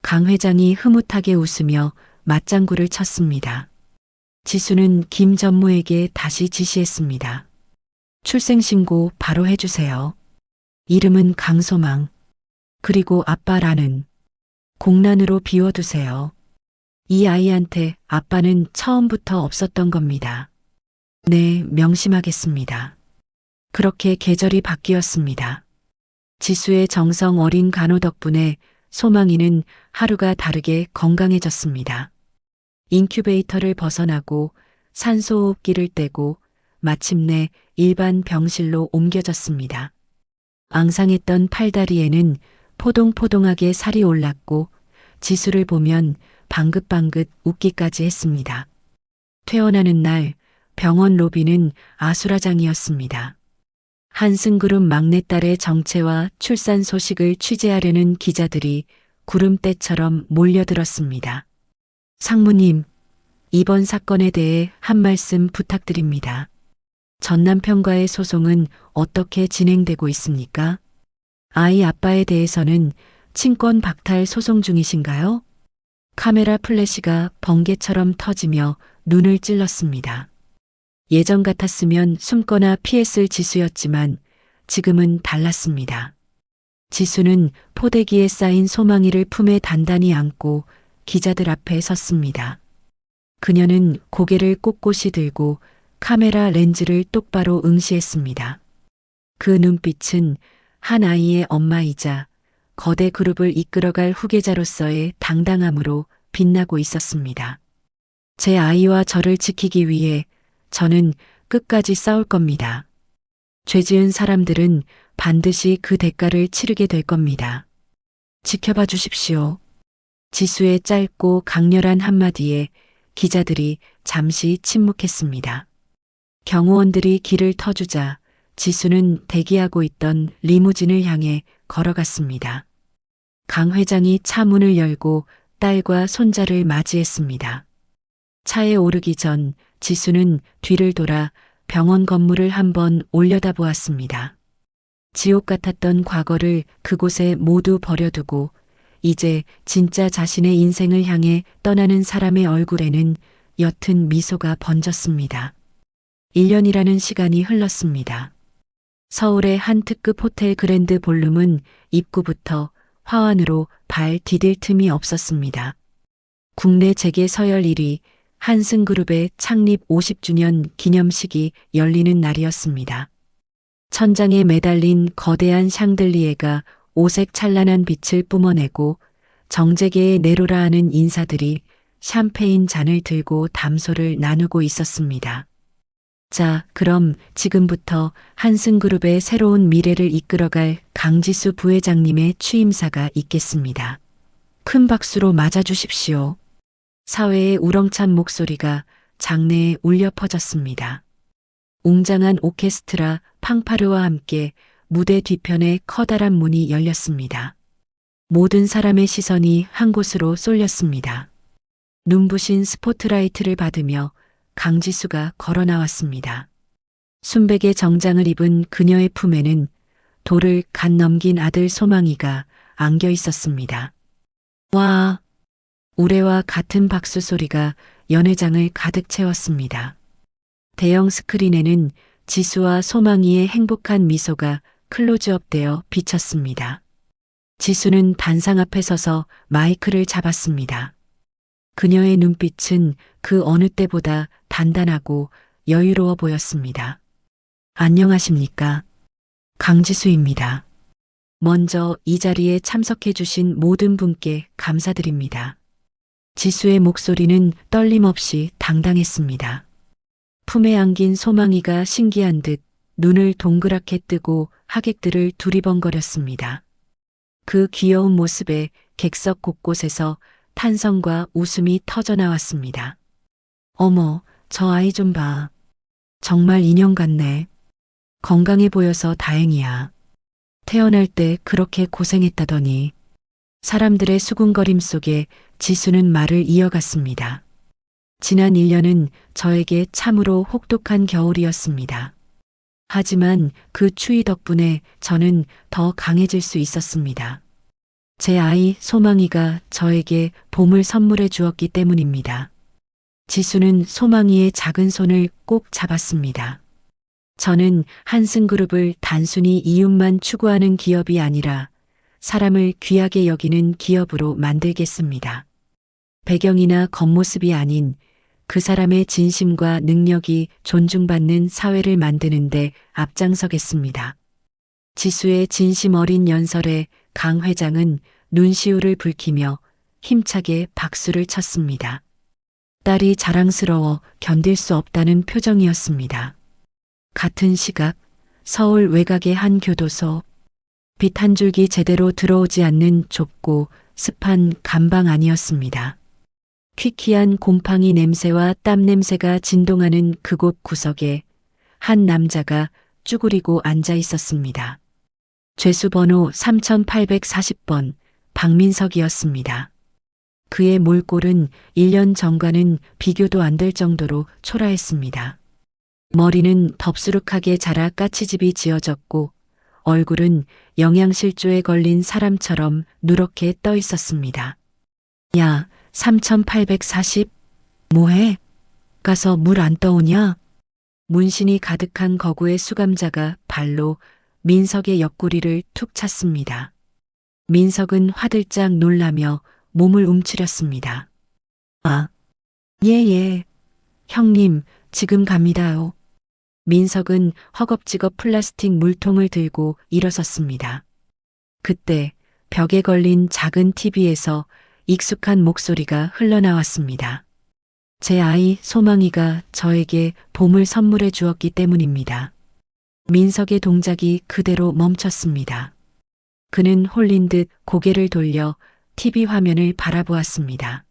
강 회장이 흐뭇하게 웃으며 맞장구를 쳤습니다. 지수는 김 전무에게 다시 지시했습니다. 출생신고 바로 해주세요. 이름은 강소망. 그리고 아빠라는 공란으로 비워두세요. 이 아이한테 아빠는 처음부터 없었던 겁니다. 네, 명심하겠습니다. 그렇게 계절이 바뀌었습니다. 지수의 정성 어린 간호 덕분에 소망이는 하루가 다르게 건강해졌습니다. 인큐베이터를 벗어나고 산소호흡기를 떼고 마침내 일반 병실로 옮겨졌습니다. 앙상했던 팔다리에는 포동포동하게 살이 올랐고 지수를 보면 방긋방긋 웃기까지 했습니다. 퇴원하는 날 병원 로비는 아수라장이었습니다. 한승그룹 막내딸의 정체와 출산 소식을 취재하려는 기자들이 구름대처럼 몰려들었습니다. 상무님, 이번 사건에 대해 한 말씀 부탁드립니다. 전 남편과의 소송은 어떻게 진행되고 있습니까? 아이 아빠에 대해서는 친권 박탈 소송 중이신가요? 카메라 플래시가 번개처럼 터지며 눈을 찔렀습니다. 예전 같았으면 숨거나 피했을 지수였지만 지금은 달랐습니다. 지수는 포대기에 쌓인 소망이를 품에 단단히 안고 기자들 앞에 섰습니다. 그녀는 고개를 꼿꼿이 들고 카메라 렌즈를 똑바로 응시했습니다. 그 눈빛은 한 아이의 엄마이자 거대 그룹을 이끌어갈 후계자로서의 당당함으로 빛나고 있었습니다. 제 아이와 저를 지키기 위해 저는 끝까지 싸울 겁니다. 죄 지은 사람들은 반드시 그 대가를 치르게 될 겁니다. 지켜봐 주십시오. 지수의 짧고 강렬한 한마디에 기자들이 잠시 침묵했습니다. 경호원들이 길을 터주자 지수는 대기하고 있던 리무진을 향해 걸어갔습니다. 강 회장이 차 문을 열고 딸과 손자를 맞이했습니다. 차에 오르기 전 지수는 뒤를 돌아 병원 건물을 한번 올려다보았습니다. 지옥 같았던 과거를 그곳에 모두 버려두고 이제 진짜 자신의 인생을 향해 떠나는 사람의 얼굴에는 옅은 미소가 번졌습니다. 1년이라는 시간이 흘렀습니다. 서울의 한 특급 호텔 그랜드 볼룸은 입구부터 화환으로 발 디딜 틈이 없었습니다. 국내 재계 서열 1위 한승그룹의 창립 50주년 기념식이 열리는 날이었습니다. 천장에 매달린 거대한 샹들리에가 오색 찬란한 빛을 뿜어내고 정재계의 내로라 하는 인사들이 샴페인 잔을 들고 담소를 나누고 있었습니다. 자, 그럼 지금부터 한승그룹의 새로운 미래를 이끌어갈 강지수 부회장님의 취임사가 있겠습니다. 큰 박수로 맞아주십시오. 사회의 우렁찬 목소리가 장내에 울려 퍼졌습니다. 웅장한 오케스트라 팡파르와 함께 무대 뒤편에 커다란 문이 열렸습니다. 모든 사람의 시선이 한 곳으로 쏠렸습니다. 눈부신 스포트라이트를 받으며 강지수가 걸어 나왔습니다. 순백의 정장을 입은 그녀의 품에는 돌을 갓 넘긴 아들 소망이가 안겨 있었습니다. 와! 우레와 같은 박수 소리가 연회장을 가득 채웠습니다. 대형 스크린에는 지수와 소망이의 행복한 미소가 클로즈업되어 비쳤습니다. 지수는 단상 앞에 서서 마이크를 잡았습니다. 그녀의 눈빛은 그 어느 때보다 단단하고 여유로워 보였습니다. 안녕하십니까? 강지수입니다. 먼저 이 자리에 참석해 주신 모든 분께 감사드립니다. 지수의 목소리는 떨림 없이 당당했습니다. 품에 안긴 소망이가 신기한 듯 눈을 동그랗게 뜨고 하객들을 두리번거렸습니다. 그 귀여운 모습에 객석 곳곳에서 탄성과 웃음이 터져나왔습니다. 어머, 저 아이 좀 봐. 정말 인형 같네. 건강해 보여서 다행이야. 태어날 때 그렇게 고생했다더니. 사람들의 수군거림 속에 지수는 말을 이어갔습니다. 지난 1년은 저에게 참으로 혹독한 겨울이었습니다. 하지만 그 추위 덕분에 저는 더 강해질 수 있었습니다. 제 아이 소망이가 저에게 봄을 선물해 주었기 때문입니다. 지수는 소망이의 작은 손을 꼭 잡았습니다. 저는 한승그룹을 단순히 이윤만 추구하는 기업이 아니라 사람을 귀하게 여기는 기업으로 만들겠습니다. 배경이나 겉모습이 아닌 그 사람의 진심과 능력이 존중받는 사회를 만드는데 앞장서겠습니다. 지수의 진심 어린 연설에 강 회장은 눈시울을 붉히며 힘차게 박수를 쳤습니다. 딸이 자랑스러워 견딜 수 없다는 표정이었습니다. 같은 시각 서울 외곽의 한 교도소, 빛 한 줄기 제대로 들어오지 않는 좁고 습한 감방 안이었습니다. 퀴퀴한 곰팡이 냄새와 땀 냄새가 진동하는 그곳 구석에 한 남자가 쭈그리고 앉아 있었습니다. 죄수번호 3840번 박민석이었습니다. 그의 몰골은 1년 전과는 비교도 안 될 정도로 초라했습니다. 머리는 덥수룩하게 자라 까치집이 지어졌고 얼굴은 영양실조에 걸린 사람처럼 누렇게 떠 있었습니다. 야, 3840? 뭐해? 가서 물 안 떠오냐? 문신이 가득한 거구의 수감자가 발로 민석의 옆구리를 툭 찼습니다. 민석은 화들짝 놀라며 몸을 움츠렸습니다. 아, 예. 형님, 지금 갑니다요. 민석은 허겁지겁 플라스틱 물통을 들고 일어섰습니다. 그때 벽에 걸린 작은 TV에서 익숙한 목소리가 흘러나왔습니다. 제 아이 소망이가 저에게 봄을 선물해 주었기 때문입니다. 민석의 동작이 그대로 멈췄습니다. 그는 홀린 듯 고개를 돌려 TV 화면을 바라보았습니다.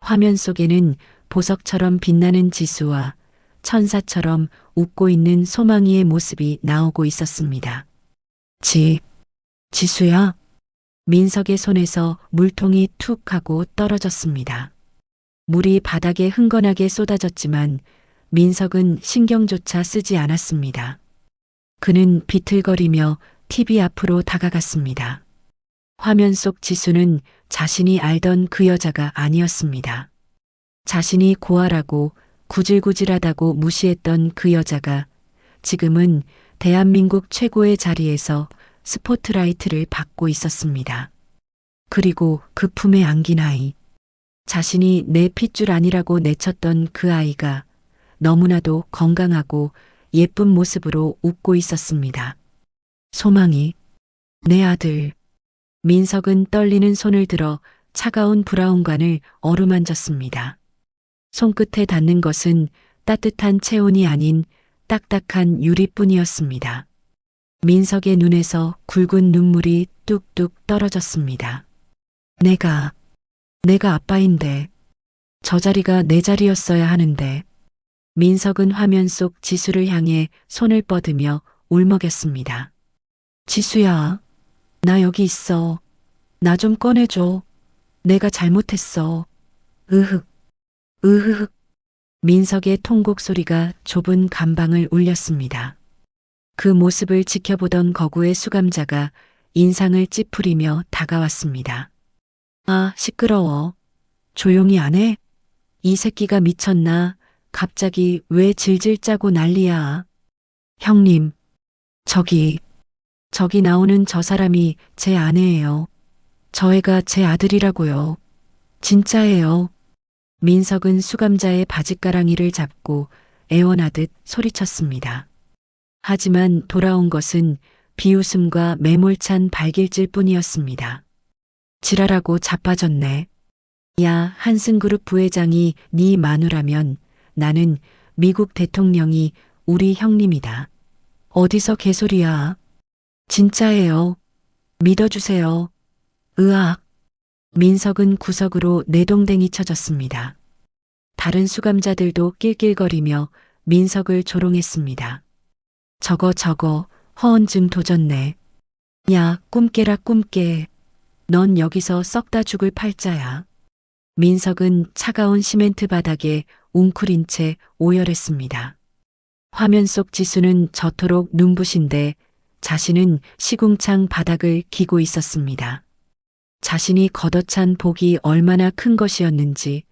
화면 속에는 보석처럼 빛나는 지수와 천사처럼 웃고 있는 소망이의 모습이 나오고 있었습니다. 지수야? 민석의 손에서 물통이 툭 하고 떨어졌습니다. 물이 바닥에 흥건하게 쏟아졌지만 민석은 신경조차 쓰지 않았습니다. 그는 비틀거리며 TV 앞으로 다가갔습니다. 화면 속 지수는 자신이 알던 그 여자가 아니었습니다. 자신이 고아라고 구질구질하다고 무시했던 그 여자가 지금은 대한민국 최고의 자리에서 스포트라이트를 받고 있었습니다. 그리고 그 품에 안긴 아이. 자신이 내 핏줄 아니라고 내쳤던 그 아이가 너무나도 건강하고 예쁜 모습으로 웃고 있었습니다. 소망이, 내 아들. 민석은 떨리는 손을 들어 차가운 브라운관을 어루만졌습니다. 손끝에 닿는 것은 따뜻한 체온이 아닌 딱딱한 유리뿐이었습니다. 민석의 눈에서 굵은 눈물이 뚝뚝 떨어졌습니다. 내가 아빠인데, 저 자리가 내 자리였어야 하는데. 민석은 화면 속 지수를 향해 손을 뻗으며 울먹였습니다. 지수야, 나 여기 있어. 나 좀 꺼내줘. 내가 잘못했어. 으흑. 민석의 통곡 소리가 좁은 감방을 울렸습니다. 그 모습을 지켜보던 거구의 수감자가 인상을 찌푸리며 다가왔습니다. 아, 시끄러워. 조용히 안 해? 이 새끼가 미쳤나? 갑자기 왜 질질 짜고 난리야? 형님, 저기 나오는 저 사람이 제 아내예요. 저 애가 제 아들이라고요. 진짜예요. 민석은 수감자의 바짓가랑이를 잡고 애원하듯 소리쳤습니다. 하지만 돌아온 것은 비웃음과 매몰찬 발길질 뿐이었습니다. 지랄하고 자빠졌네. 야, 한승그룹 부회장이 네 마누라면 나는 미국 대통령이 우리 형님이다. 어디서 개소리야. 진짜예요. 믿어주세요. 으악. 민석은 구석으로 내동댕이 쳐졌습니다. 다른 수감자들도 낄낄거리며 민석을 조롱했습니다. 저거 허언증 도졌네. 야, 꿈깨라 꿈깨. 넌 여기서 썩다 죽을 팔자야. 민석은 차가운 시멘트 바닥에 웅크린 채 오열했습니다. 화면 속 지수는 저토록 눈부신데 자신은 시궁창 바닥을 기고 있었습니다. 자신이 걷어찬 복이 얼마나 큰 것이었는지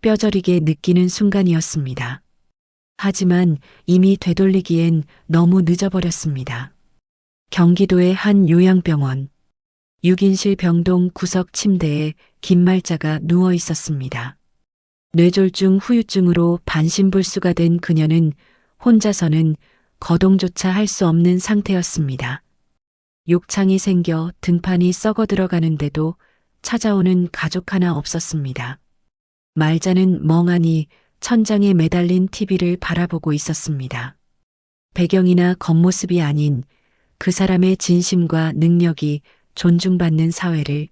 뼈저리게 느끼는 순간이었습니다. 하지만 이미 되돌리기엔 너무 늦어버렸습니다. 경기도의 한 요양병원 6인실 병동 구석 침대에 김말자가 누워 있었습니다. 뇌졸중 후유증으로 반신불수가 된 그녀는 혼자서는 거동조차 할 수 없는 상태였습니다. 욕창이 생겨 등판이 썩어 들어가는데도 찾아오는 가족 하나 없었습니다. 말자는 멍하니 천장에 매달린 TV를 바라보고 있었습니다. 배경이나 겉모습이 아닌 그 사람의 진심과 능력이 존중받는 사회를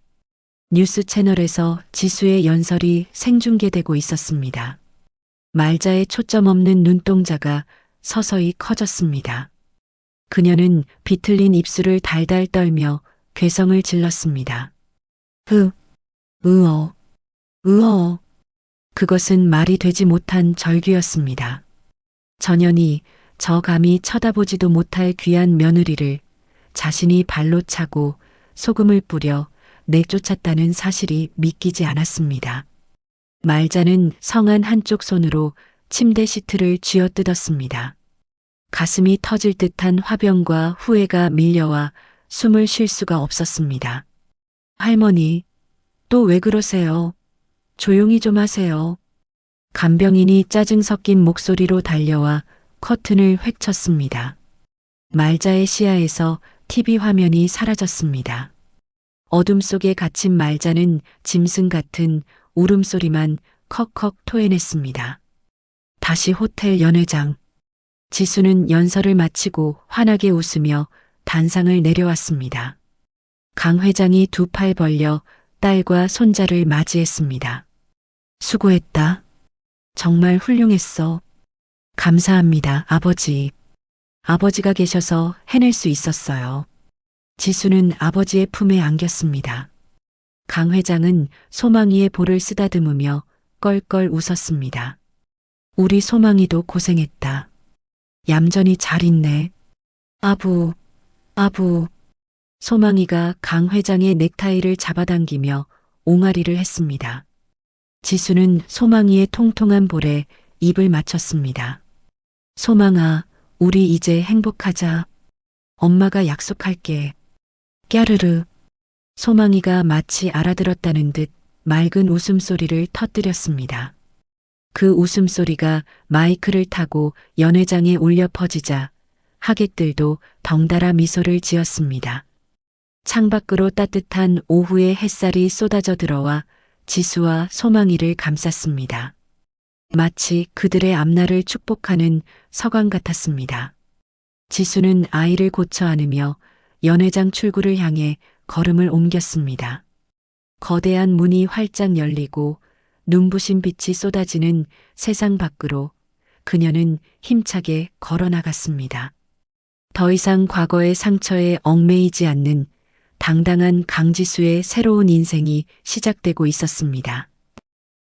뉴스 채널에서 지수의 연설이 생중계되고 있었습니다. 말자의 초점 없는 눈동자가 서서히 커졌습니다. 그녀는 비틀린 입술을 달달 떨며 괴성을 질렀습니다. 으어. 그것은 말이 되지 못한 절규였습니다. 전현이 저 감히 쳐다보지도 못할 귀한 며느리를 자신이 발로 차고 소금을 뿌려 내쫓았다는 사실이 믿기지 않았습니다. 말자는 성한 한쪽 손으로 침대 시트를 쥐어뜯었습니다. 가슴이 터질 듯한 화병과 후회가 밀려와 숨을 쉴 수가 없었습니다. 할머니, 또 왜 그러세요? 조용히 좀 하세요. 간병인이 짜증 섞인 목소리로 달려와 커튼을 획 쳤습니다. 말자의 시야에서 TV 화면이 사라졌습니다. 어둠 속에 갇힌 말자는 짐승 같은 울음소리만 컥컥 토해냈습니다. 다시 호텔 연회장. 지수는 연설을 마치고 환하게 웃으며 단상을 내려왔습니다. 강 회장이 두 팔 벌려 딸과 손자를 맞이했습니다. 수고했다. 정말 훌륭했어. 감사합니다, 아버지. 아버지가 계셔서 해낼 수 있었어요. 지수는 아버지의 품에 안겼습니다. 강 회장은 소망이의 볼을 쓰다듬으며 껄껄 웃었습니다. 우리 소망이도 고생했다. 얌전히 잘 있네. 아부. 소망이가 강 회장의 넥타이를 잡아당기며 옹알이를 했습니다. 지수는 소망이의 통통한 볼에 입을 맞췄습니다. 소망아, 우리 이제 행복하자. 엄마가 약속할게. 깨르르. 소망이가 마치 알아들었다는 듯 맑은 웃음소리를 터뜨렸습니다. 그 웃음소리가 마이크를 타고 연회장에 울려 퍼지자 하객들도 덩달아 미소를 지었습니다. 창밖으로 따뜻한 오후의 햇살이 쏟아져 들어와 지수와 소망이를 감쌌습니다. 마치 그들의 앞날을 축복하는 서광 같았습니다. 지수는 아이를 고쳐 안으며 연회장 출구를 향해 걸음을 옮겼습니다. 거대한 문이 활짝 열리고 눈부신 빛이 쏟아지는 세상 밖으로 그녀는 힘차게 걸어 나갔습니다. 더 이상 과거의 상처에 얽매이지 않는 당당한 강지수의 새로운 인생이 시작되고 있었습니다.